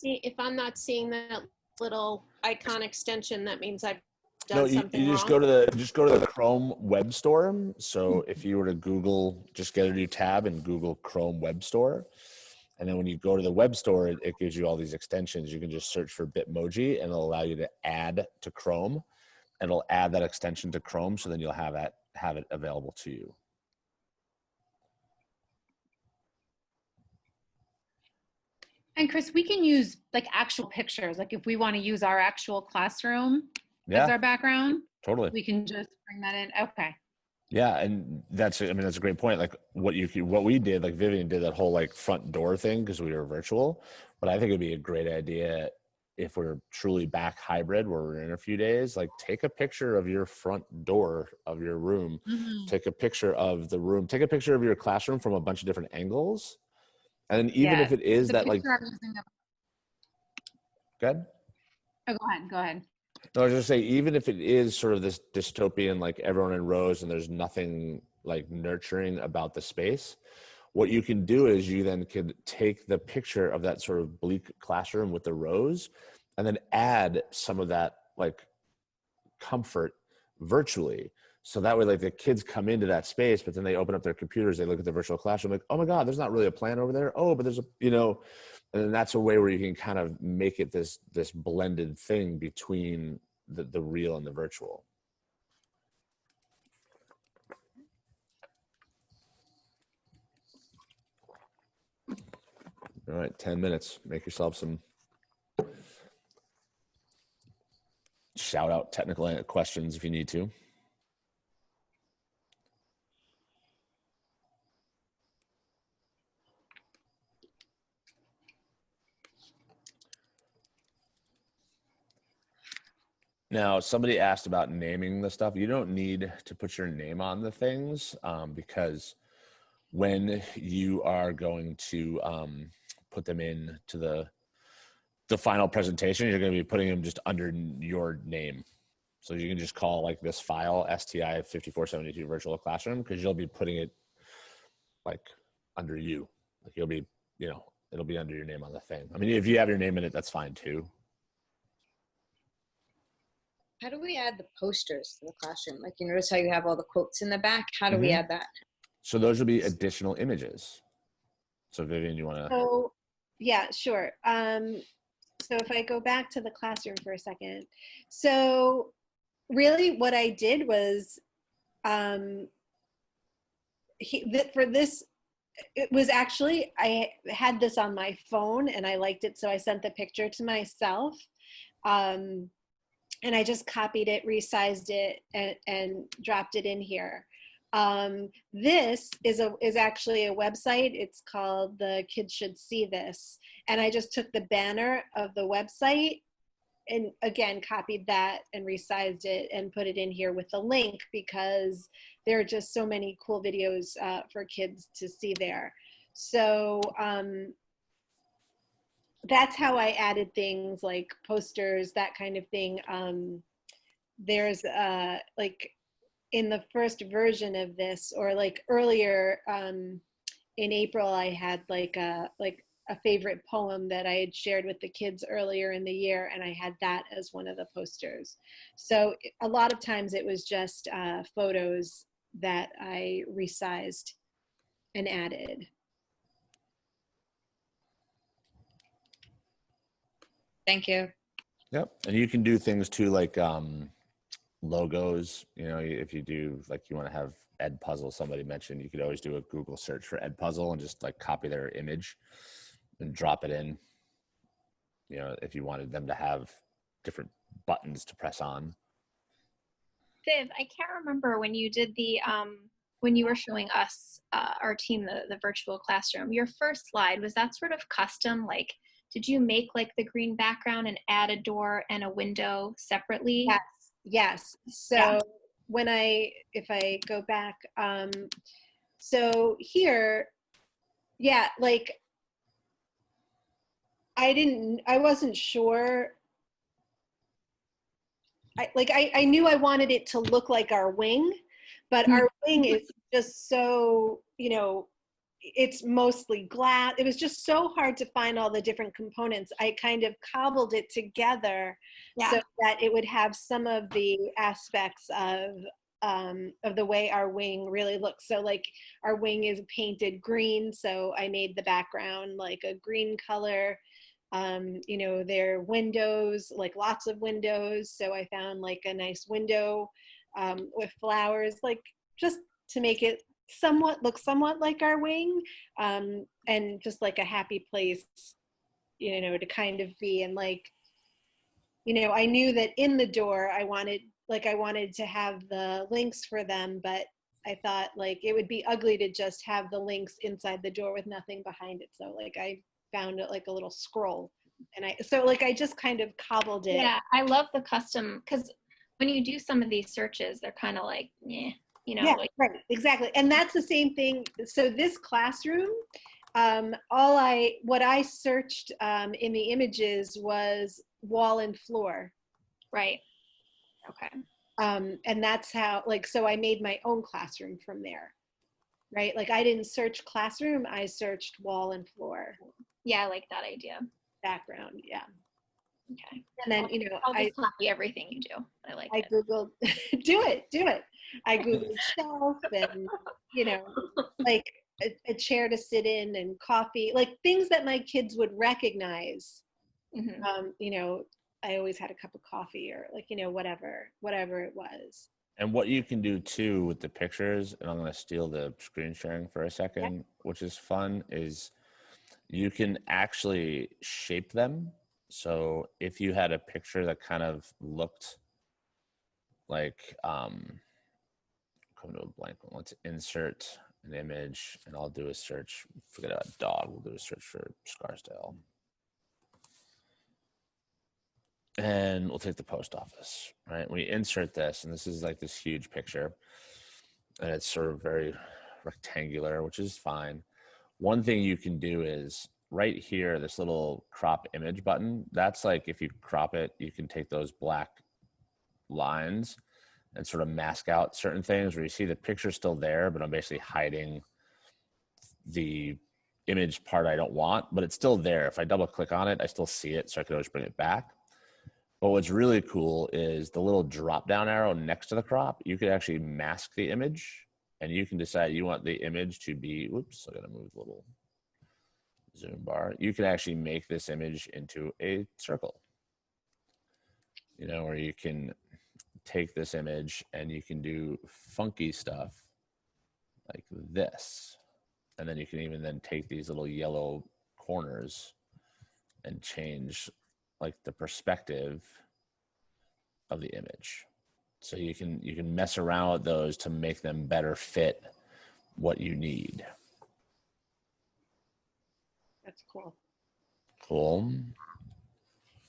if I'm not seeing that little icon extension, that means I've No, done something you wrong. just go to the Chrome web store. So if you were to Google, just get a new tab and Google Chrome web store. And then when you go to the web store, it gives you all these extensions. You can just search for Bitmoji and it'll allow you to add to Chrome, and it'll add that extension to Chrome. So then you'll have it available to you. And Chris, we can use like actual pictures. Like if we want to use our actual classroom as Yeah, our background, totally. we can just bring that in. Okay. Yeah, and that's a great point. Like what we did, like Vivian did that whole like front door thing because we were virtual. But I think it'd be a great idea if we're truly back hybrid, where we're in a few days. Like take a picture of your front door of your room, take a picture of the room, take a picture of your classroom from a bunch of different angles, and then even if it is that like, good. Oh, go ahead. Go ahead. No, I was just say, even if it is sort of this dystopian, like everyone in rows and there's nothing like nurturing about the space, what you can do is you then could take the picture of that sort of bleak classroom with the rows and then add some of that like comfort virtually. So that way, like the kids come into that space, but then they open up their computers, they look at the virtual classroom, like, oh my God, there's not really a plan over there. Oh, but there's a, and then that's a way where you can kind of make it this blended thing between the real and the virtual. All right, 10 minutes. Make yourself some shout out technical questions if you need to. Now, somebody asked about naming the stuff. You don't need to put your name on the things because when you are going to put them in to the final presentation, you're going to be putting them just under your name. So you can just call like this file STI 5472 virtual classroom, because you'll be putting it like under you. Like you'll be, it'll be under your name on the thing. I mean, if you have your name in it, that's fine too. How do we add the posters to the classroom? Like, you notice how you have all the quotes in the back? How do we add that? So those will be additional images. So Vivian, you want to? So yeah, sure. So if I go back to the classroom for a second. So really what I did was for this, it was actually, I had this on my phone and I liked it, so I sent the picture to myself. And I just copied it, resized it, and dropped it in here. This is actually a website. It's called The Kids Should See This. And I just took the banner of the website and again, copied that and resized it and put it in here with the link, because there are just so many cool videos for kids to see there. So that's how I added things like posters, that kind of thing. There's like in the first version of this, or like earlier in April, I had like a favorite poem that I had shared with the kids earlier in the year, and I had that as one of the posters. So a lot of times it was just photos that I resized and added. Thank you. Yep. And you can do things too, like logos. You know, if you do like you want to have Ed Puzzle, somebody mentioned you could always do a Google search for Ed Puzzle and just like copy their image and drop it in. You know, if you wanted them to have different buttons to press on. Viv, I can't remember when you did the when you were showing us our team the virtual classroom. Your first slide, was that sort of custom? Like, did you make like the green background and add a door and a window separately? Yes. So if I go back, so here, yeah, like I wasn't sure. I knew I wanted it to look like our wing, but our wing is just so, you know, it's mostly glass. It was just so hard to find all the different components. I kind of cobbled it together so that it would have some of the aspects of the way our wing really looks. So like our wing is painted green, so I made the background like a green color. You know, there are windows, like lots of windows. So I found like a nice window with flowers, like just to make it look somewhat like our wing, and just like a happy place, you know, to kind of be. And like, you know, I knew that in the door I wanted to have the links for them, but I thought like it would be ugly to just have the links inside the door with nothing behind it. So like I found it like a little scroll, and I just kind of cobbled it. Yeah, I love the custom, because when you do some of these searches, they're kind of like, yeah, you know. Yeah, like, right, exactly. And that's the same thing. So this classroom, what I searched in the images was wall and floor. Right. Okay. And that's how, like, so I made my own classroom from there. Right? Like I didn't search classroom, I searched wall and floor. Yeah, I like that idea. Background, yeah. Okay. And then, you know, I'll just copy everything you do. I Googled, do it. I Googled shelf and, you know, like a chair to sit in and coffee, like things that my kids would recognize. Mm-hmm. You know, I always had a cup of coffee or like, you know, whatever it was. And what you can do too with the pictures, and I'm going to steal the screen sharing for a second, which is fun, is you can actually shape them. So if you had a picture that kind of looked like, come to a blank one. Let's insert an image, and I'll do a search. Forget about dog. We'll do a search for Scarsdale. And we'll take the post office, right? We insert this, and this is like this huge picture, and it's sort of very rectangular, which is fine. One thing you can do is right here, this little crop image button, that's like if you crop it, you can take those black lines and sort of mask out certain things where you see the picture still there, but I'm basically hiding the image part I don't want, but it's still there. If I double click on it, I still see it, so I could always bring it back. But what's really cool is the little drop down arrow next to the crop. You could actually mask the image, and you can decide you want the image to be, whoops, I gotta move the little zoom bar. You can actually make this image into a circle, you know, or you can take this image and you can do funky stuff like this. And then you can even then take these little yellow corners and change like the perspective of the image. So you can mess around with those to make them better fit what you need. That's cool. Cool.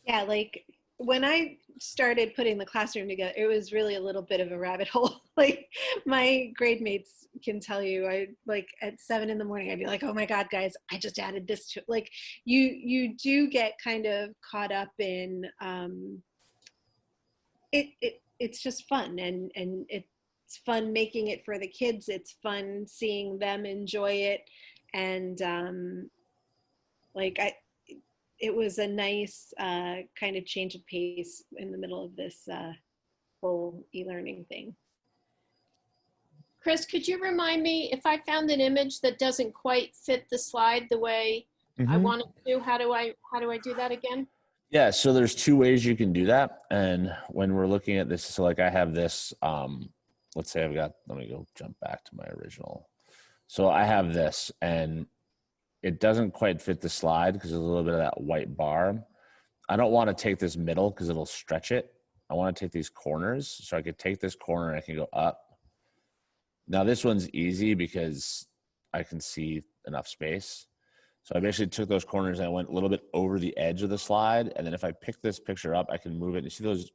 Yeah, like when I started putting the classroom together, it was really a little bit of a rabbit hole. Like my grade mates can tell you, I like at 7 a.m, I'd be like, oh my God, guys, I just added this to, like, you do get kind of caught up in, it's just fun, and it's fun making it for the kids. It's fun seeing them enjoy it. And like it was a nice kind of change of pace in the middle of this whole e-learning thing. Chris, could you remind me, if I found an image that doesn't quite fit the slide the way I want it to, how do I do that again? Yeah, so there's two ways you can do that. And when we're looking at this, so like I have this, let's say let me go jump back to my original. So I have this and it doesn't quite fit the slide because there's a little bit of that white bar. I don't want to take this middle because it'll stretch it. I want to take these corners. So I could take this corner and I can go up. Now this one's easy because I can see enough space. So I basically took those corners and I went a little bit over the edge of the slide. And then if I pick this picture up, I can move it. You see those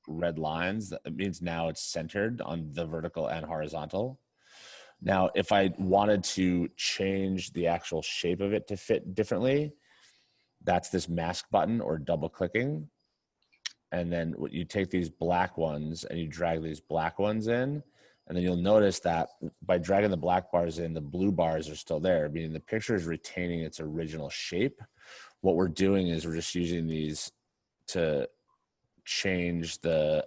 red lines? That means now it's centered on the vertical and horizontal. Now, if I wanted to change the actual shape of it to fit differently, that's this mask button or double clicking. And then you take these black ones and you drag these black ones in. And then you'll notice that by dragging the black bars in, the blue bars are still there, meaning the picture is retaining its original shape. What we're doing is we're just using these to change the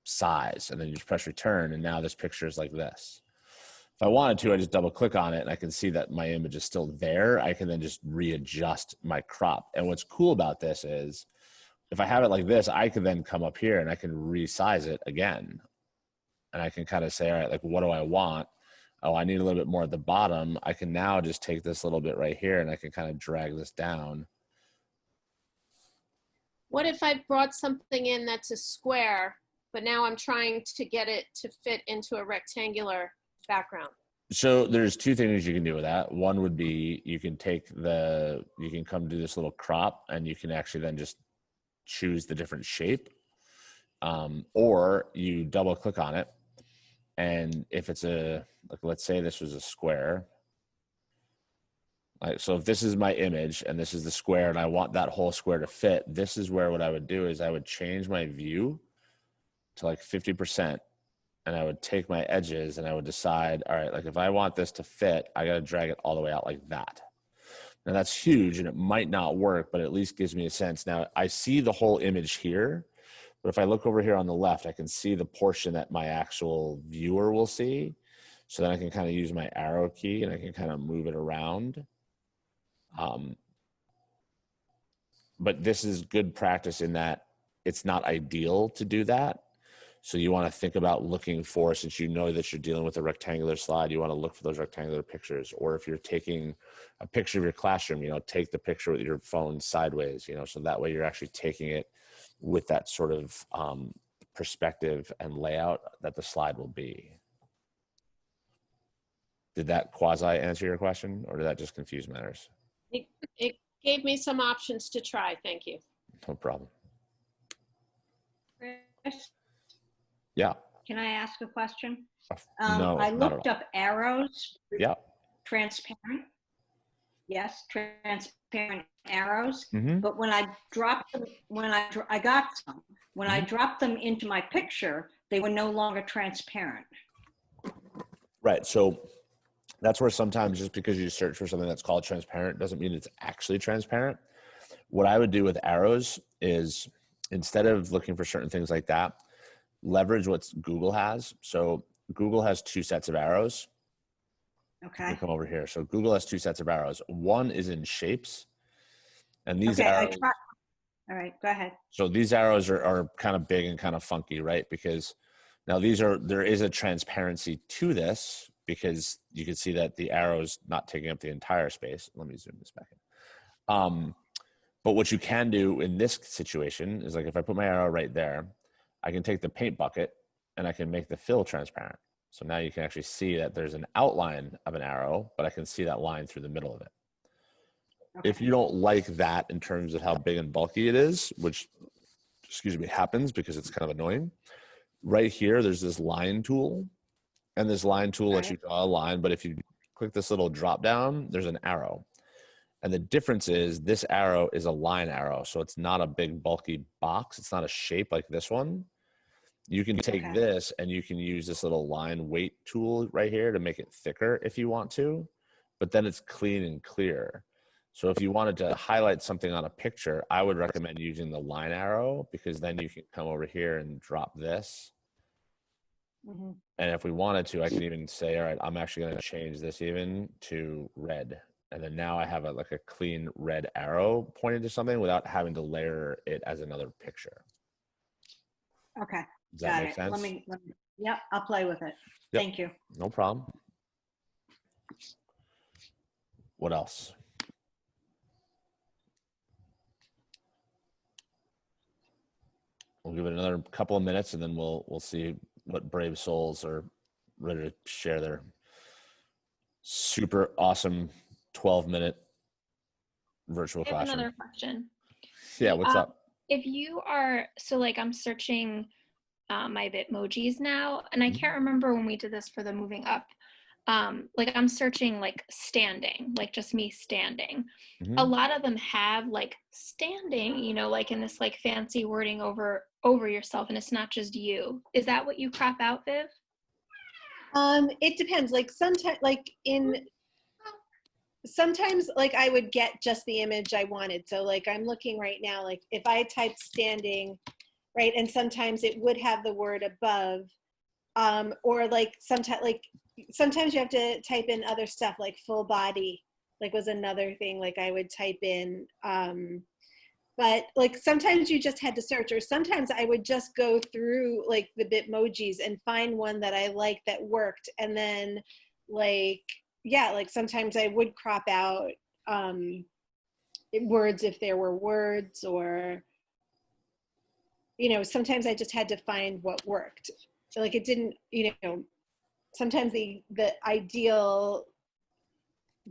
size, and then you just press return, and now this picture is like this. If I wanted to, I just double click on it and I can see that my image is still there. I can then just readjust my crop. And what's cool about this is if I have it like this, I can then come up here and I can resize it again. And I can kind of say, all right, like, what do I want? Oh, I need a little bit more at the bottom. I can now just take this little bit right here and I can kind of drag this down. What if I brought something in that's a square, but now I'm trying to get it to fit into a rectangular background? So there's two things you can do with that. One would be you can come do this little crop and you can actually then just choose the different shape. Or you double click on it. And if it's like, let's say this was a square. So if this is my image and this is the square and I want that whole square to fit, this is where what I would do is I would change my view to like 50%. And I would take my edges and I would decide, all right, like if I want this to fit, I got to drag it all the way out like that. Now that's huge and it might not work, but at least gives me a sense. Now I see the whole image here, but if I look over here on the left, I can see the portion that my actual viewer will see. So then I can kind of use my arrow key and I can kind of move it around. But this is good practice in that it's not ideal to do that. So you want to think about looking for, since you know that you're dealing with a rectangular slide, you want to look for those rectangular pictures. Or if you're taking a picture of your classroom, take the picture with your phone sideways, so that way you're actually taking it with that sort of perspective and layout that the slide will be. Did that quasi answer your question, or did that just confuse matters? It gave me some options to try. Thank you. No problem. Chris, Yeah. can I ask a question? No, I not at looked all. up arrows. Yeah. Transparent. Yes, transparent arrows. Mm-hmm. But when I dropped them, I got some. When I dropped them into my picture, they were no longer transparent. Right. So that's where sometimes just because you search for something that's called transparent doesn't mean it's actually transparent. What I would do with arrows is, instead of looking for certain things like that, leverage what Google has. So Google has two sets of arrows. Okay. Come over here. So Google has two sets of arrows. One is in shapes. And these okay, arrows. All right, go ahead. So these arrows are kind of big and kind of funky, right? Because now there is a transparency to this, because you can see that the arrow's not taking up the entire space. Let me zoom this back in. But what you can do in this situation is, like, if I put my arrow right there, I can take the paint bucket and I can make the fill transparent. So now you can actually see that there's an outline of an arrow, but I can see that line through the middle of it. Okay. If you don't like that in terms of how big and bulky it is, which, happens because it's kind of annoying, right here, there's this line tool. And this line tool lets you draw a line, but if you click this little drop down, there's an arrow. And the difference is this arrow is a line arrow. So it's not a big bulky box. It's not a shape like this one. You can take this and you can use this little line weight tool right here to make it thicker if you want to, but then it's clean and clear. So if you wanted to highlight something on a picture, I would recommend using the line arrow, because then you can come over here and drop this. Mm-hmm. And if we wanted to, I can even say, all right, I'm actually going to change this even to red. And then now I have like a clean red arrow pointing to something without having to layer it as another picture. Okay, Does that got make it. sense? Let me, yep, I'll play with it. Yep. Thank you. No problem. What else? We'll give it another couple of minutes and then we'll see what brave souls are ready to share their super awesome 12-minute virtual I have classroom. another question. Yeah, what's up? If you are, so like I'm searching my Bitmojis now, and I can't remember when we did this for the moving up. Like I'm searching like standing, like just me standing. A lot of them have like standing, you know, like in this like fancy wording over yourself, and it's not just you. Is that what you crop out, Viv? It depends. Like sometimes like I would get just the image I wanted. So like I'm looking right now, like if I typed standing, right, and sometimes it would have the word above, or like sometimes you have to type in other stuff, like full body, like was another thing like I would type in. But like sometimes you just had to search, or sometimes I would just go through like the Bitmojis and find one that I liked that worked, and then like yeah, like sometimes I would crop out words if there were words, or you know, sometimes I just had to find what worked. So like it didn't, you know, sometimes the ideal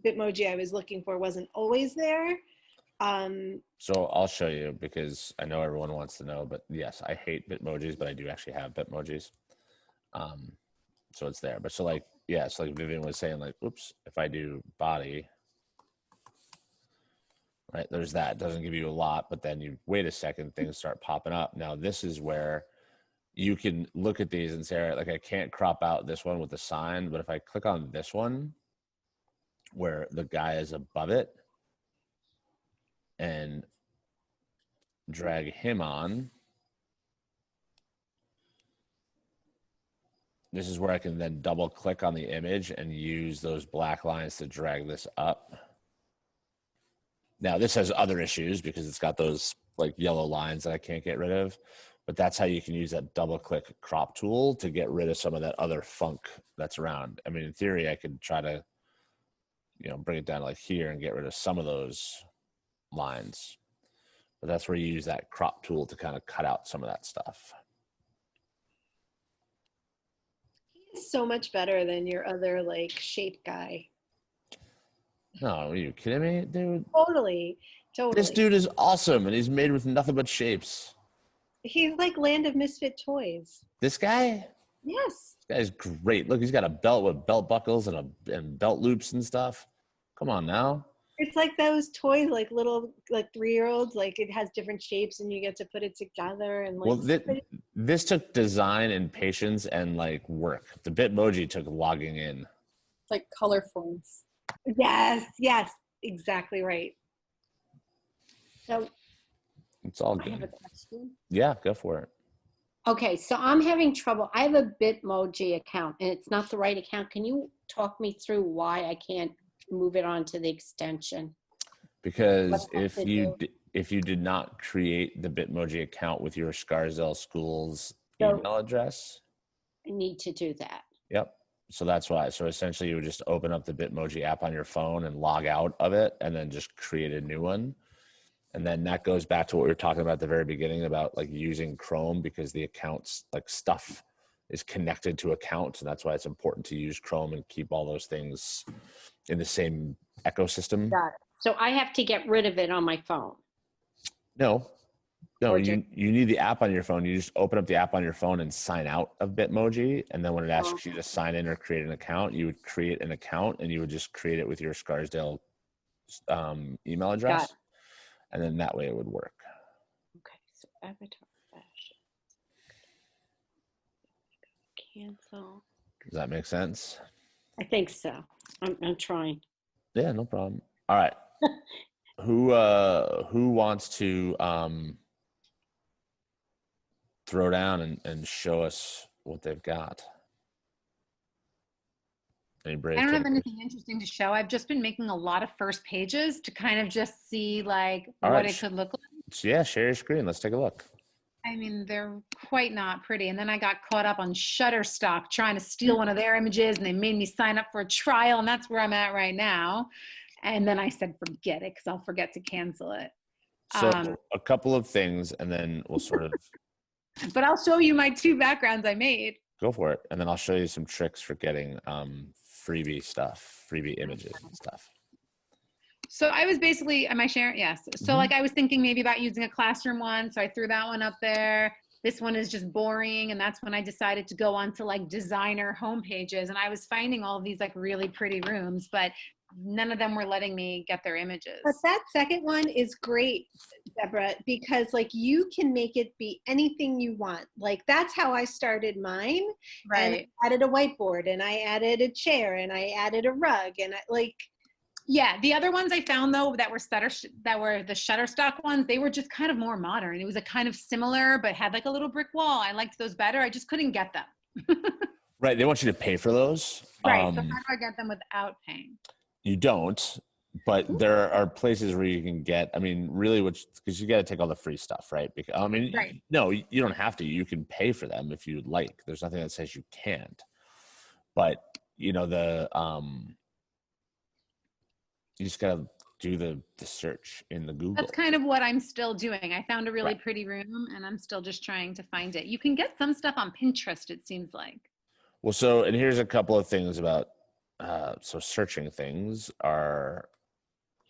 Bitmoji I was looking for wasn't always there. So I'll show you because I know everyone wants to know, but yes, I hate Bitmojis, but I do actually have Bitmojis. So it's there. But so like, yeah, so like Vivian was saying, like, oops, if I do body, right, there's that. It doesn't give you a lot, but then you wait a second, things start popping up. Now this is where you can look at these and say, all right, like I can't crop out this one with the sign, but if I click on this one where the guy is above it and drag him on, this is where I can then double click on the image and use those black lines to drag this up. Now this has other issues because it's got those like yellow lines that I can't get rid of, but that's how you can use that double click crop tool to get rid of some of that other funk that's around. I mean, in theory, I could try to, you know, bring it down to like here and get rid of some of those lines, but that's where you use that crop tool to kind of cut out some of that stuff. He's so much better than your other like shape guy. No, are you kidding me, dude? Totally. This dude is awesome, and he's made with nothing but shapes. He's like Land of Misfit Toys. This guy? Yes. This guy's great. Look, he's got a belt with belt buckles and belt loops and stuff. Come on now. It's like those toys, like little like 3-year-olds. Like it has different shapes, and you get to put it together. And like, well, this took design and patience and like work. The Bitmoji took logging in. Like color forms. Yes, exactly right. So It's all I have good. a question. Yeah, go for it. Okay, so I'm having trouble. I have a Bitmoji account and it's not the right account. Can you talk me through why I can't move it onto the extension? Because if you did not create the Bitmoji account with your Scarsdale School's email address, I need to do that. Yep. So that's why. So essentially you would just open up the Bitmoji app on your phone and log out of it and then just create a new one. And then that goes back to what we were talking about at the very beginning about like using Chrome, because the accounts, like stuff is connected to accounts. And that's why it's important to use Chrome and keep all those things in the same ecosystem. Got it. So I have to get rid of it on my phone. No, you need the app on your phone. You just open up the app on your phone and sign out of Bitmoji. And then when it asks you to sign in or create an account, you would create an account and you would just create it with your Scarsdale email address. And then that way it would work. Okay, so avatar fashion. Cancel. Does that make sense? I think so. I'm trying. Yeah, no problem. All right. Who wants to throw down and show us what they've got? Any brave I don't have takers? anything interesting to show. I've just been making a lot of first pages to kind of just see like All what right. it could look like. So yeah, share your screen. Let's take a look. I mean, they're quite not pretty. And then I got caught up on Shutterstock trying to steal one of their images, and they made me sign up for a trial, and that's where I'm at right now. And then I said, forget it, because I'll forget to cancel it. So a couple of things, and then we'll sort of But I'll show you my 2 backgrounds I made. go for it. And then I'll show you some tricks for getting freebie stuff, freebie images and stuff. So I was basically, am I sharing? Yes. So like I was thinking maybe about using a classroom one. So I threw that one up there. This one is just boring. And that's when I decided to go on to like designer homepages. And I was finding all of these like really pretty rooms, but none of them were letting me get their images. But that second one is great, Deborah, because like you can make it be anything you want. Like that's how I started mine. Right. And I added a whiteboard, and I added a chair, and I added a rug, and I like. Yeah, the other ones I found though that were the Shutterstock ones, they were just kind of more modern. It was a kind of similar, but had like a little brick wall. I liked those better. I just couldn't get them. Right. They want you to pay for those. Right. So how do I get them without paying? You don't, but there are places where you can get, I mean, really, because you got to take all the free stuff, right? Because, I mean, Right. no, you don't have to. You can pay for them if you'd like. There's nothing that says you can't. But, you know, you just got to do the search in the Google. That's kind of what I'm still doing. I found a really pretty room, and I'm still just trying to find it. You can get some stuff on Pinterest, it seems like. Well, so, and here's a couple of things about, so searching things are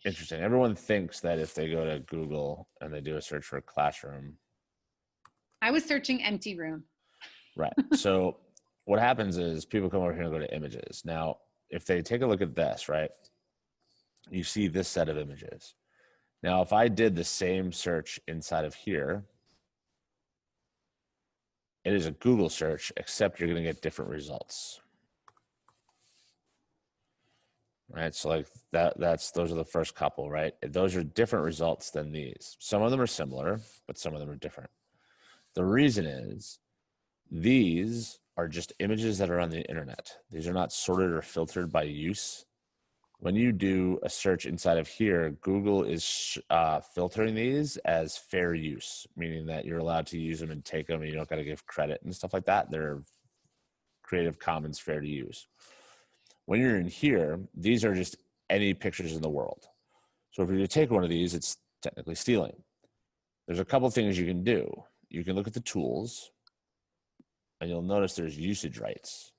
interesting. Everyone thinks that if they go to Google and they do a search for a classroom. I was searching empty room. Right. So what happens is people come over here and go to images. Now, if they take a look at this, right, you see this set of images. Now, if I did the same search inside of here, it is a Google search, except you're going to get different results. Right. So like those are the first couple, right? Those are different results than these. Some of them are similar, but some of them are different. The reason is these are just images that are on the internet. These are not sorted or filtered by use. When you do a search inside of here, Google is filtering these as fair use, meaning that you're allowed to use them and take them and you don't got to give credit and stuff like that. They're Creative Commons fair to use. When you're in here, these are just any pictures in the world. So if you're to take one of these, it's technically stealing. There's a couple things you can do. You can look at the tools, and you'll notice there's usage rights.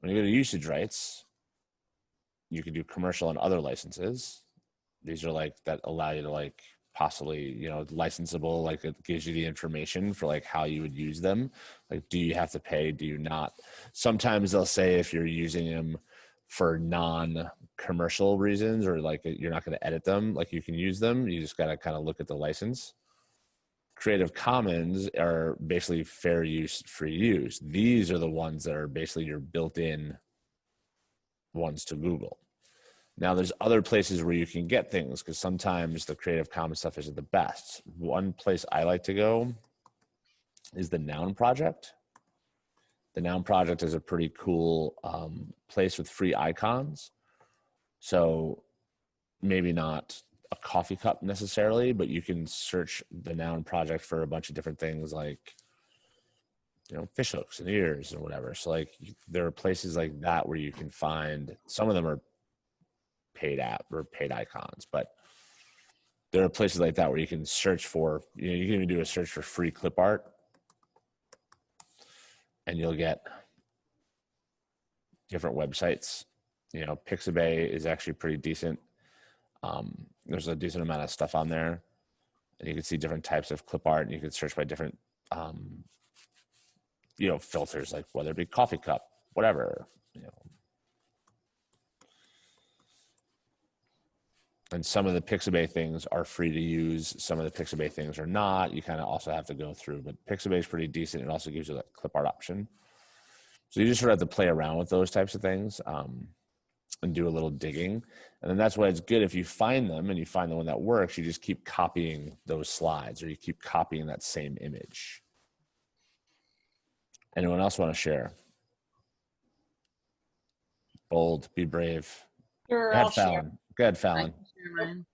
When you go to usage rights, you can do commercial and other licenses. These are like that allow you to like possibly, you know, licensable, like it gives you the information for like how you would use them. Like, do you have to pay? Do you not? Sometimes they'll say if you're using them for non-commercial reasons or like you're not going to edit them, like you can use them. You just got to kind of look at the license. Creative Commons are basically fair use, free use. These are the ones that are basically your built-in ones to Google. Now there's other places where you can get things because sometimes the Creative Commons stuff isn't the best. One place I like to go is the Noun Project. The Noun Project is a pretty cool place with free icons. So maybe not a coffee cup necessarily, but you can search the Noun Project for a bunch of different things like, you know, fish hooks and ears and whatever. So like there are places like that where you can find, some of them are paid app or paid icons, but there are places like that where you can search for, you know, you can even do a search for free clip art and you'll get different websites. You know, Pixabay is actually pretty decent. There's a decent amount of stuff on there and you can see different types of clip art and you can search by different, you know, filters, like whether it be coffee cup, whatever, you know. And some of the Pixabay things are free to use. Some of the Pixabay things are not. You kind of also have to go through, but Pixabay is pretty decent. It also gives you that clip art option. So you just sort of have to play around with those types of things and do a little digging. And then that's why it's good if you find them and you find the one that works, you just keep copying those slides or you keep copying that same image. Anyone else want to share? Bold. Be brave. Sure, Go ahead, I'll share. Fallon. Go ahead, I Fallon. can share mine.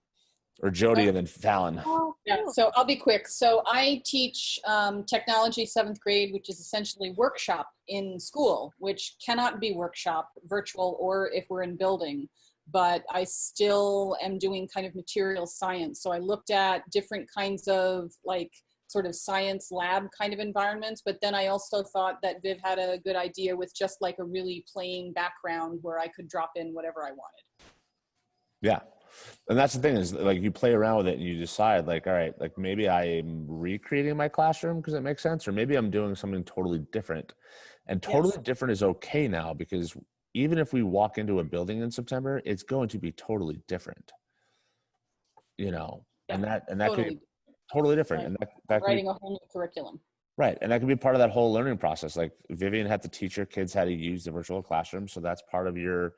Or Jody and then Fallon. Yeah, so I'll be quick. So I teach technology 7th grade, which is essentially workshop in school, which cannot be workshop virtual or if we're in building, but I still am doing kind of material science. So I looked at different kinds of like sort of science lab kind of environments, but then I also thought that Viv had a good idea with just like a really plain background where I could drop in whatever I wanted. Yeah. And that's the thing is like you play around with it and you decide like, all right, like maybe I'm recreating my classroom because it makes sense, or maybe I'm doing something totally different. And totally different is okay now because even if we walk into a building in September, it's going to be totally different. You know, and that could be totally different. Right. And that could be, Writing a whole new curriculum. right. And that could be part of that whole learning process. Like Vivian had to teach her kids how to use the virtual classroom. So that's part of your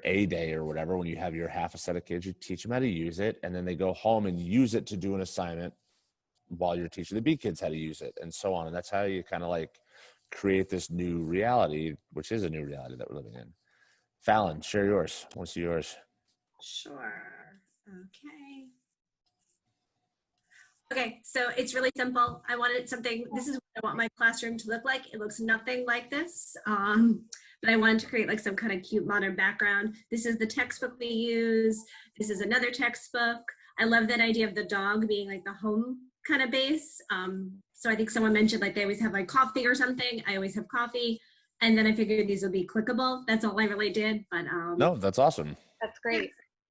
A day or whatever. When you have your half a set of kids, you teach them how to use it. And then they go home and use it to do an assignment while you're teaching the B kids how to use it and so on. And that's how you kind of like create this new reality, which is a new reality that we're living in. Fallon, share yours. I want to see yours. Sure. Okay. Okay, so it's really simple. I wanted something, this is what I want my classroom to look like. It looks nothing like this, but I wanted to create like some kind of cute modern background. This is the textbook we use. This is another textbook. I love that idea of the dog being like the home kind of base. So I think someone mentioned like they always have like coffee or something. I always have coffee. And then I figured these would be clickable. That's all I really did, but No, that's awesome. That's great. Yeah,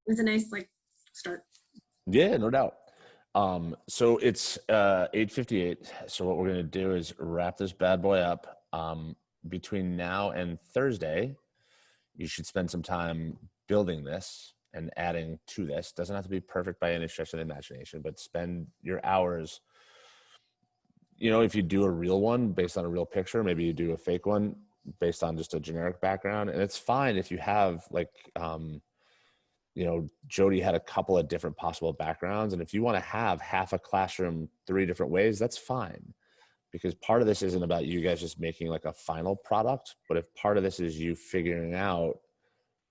it was a nice like start. Yeah, no doubt. So it's 8:58. So what we're gonna do is wrap this bad boy up. Between now and Thursday, you should spend some time building this and adding to this. Doesn't have to be perfect by any stretch of the imagination, but spend your hours. You know, if you do a real one based on a real picture, maybe you do a fake one based on just a generic background, and it's fine if you have like you know, Jody had a couple of different possible backgrounds. And if you want to have half a classroom 3 different ways, that's fine. Because part of this isn't about you guys just making like a final product, but if part of this is you figuring out,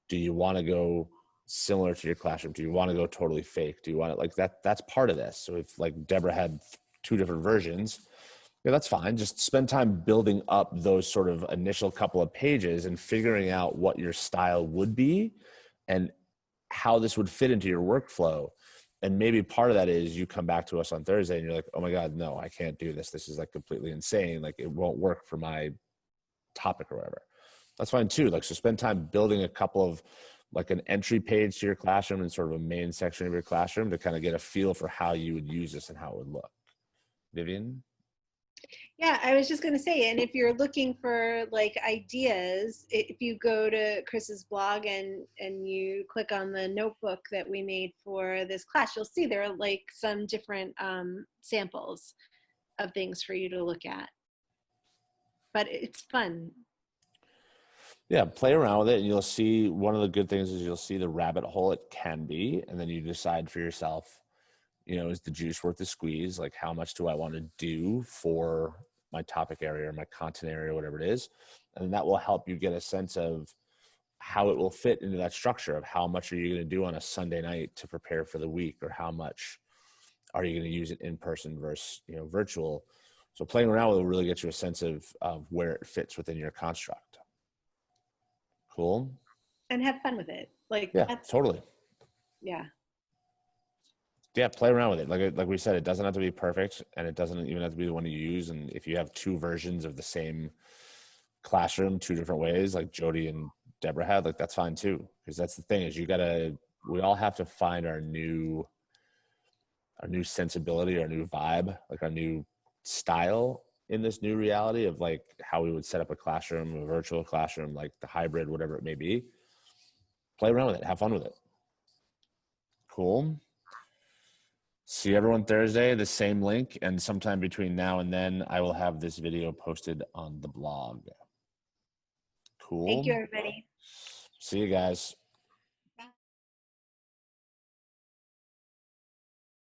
do you want to go similar to your classroom? Do you want to go totally fake? Do you want it like that? That's part of this. So if like Deborah had 2 different versions, yeah, that's fine. Just spend time building up those sort of initial couple of pages and figuring out what your style would be and how this would fit into your workflow. And maybe part of that is you come back to us on Thursday and you're like, oh my God, no, I can't do this. This is like completely insane. Like it won't work for my topic or whatever. That's fine too. Like, so spend time building a couple of like an entry page to your classroom and sort of a main section of your classroom to kind of get a feel for how you would use this and how it would look. Vivian? Yeah, I was just going to say, and if you're looking for like ideas, if you go to Chris's blog and you click on the notebook that we made for this class, you'll see there are like some different samples of things for you to look at. But it's fun. Yeah, play around with it and you'll see one of the good things is you'll see the rabbit hole it can be. And then you decide for yourself, you know, is the juice worth the squeeze? Like how much do I want to do for my topic area or my content area, whatever it is. And that will help you get a sense of how it will fit into that structure of how much are you going to do on a Sunday night to prepare for the week, or how much are you going to use it in person versus, you know, virtual. So playing around with it will really get you a sense of where it fits within your construct. Cool. And have fun with it. Like, yeah, that's, totally. Yeah. Yeah, play around with it. Like we said, it doesn't have to be perfect, and it doesn't even have to be the one you use. And if you have 2 versions of the same classroom, 2 different ways, like Jody and Deborah had, like that's fine too. Because that's the thing is we all have to find our new sensibility, our new vibe, like our new style in this new reality of like how we would set up a classroom, a virtual classroom, like the hybrid, whatever it may be. Play around with it, have fun with it. Cool. See everyone Thursday, the same link, and sometime between now and then, I will have this video posted on the blog. Cool. Thank you, everybody. See you guys.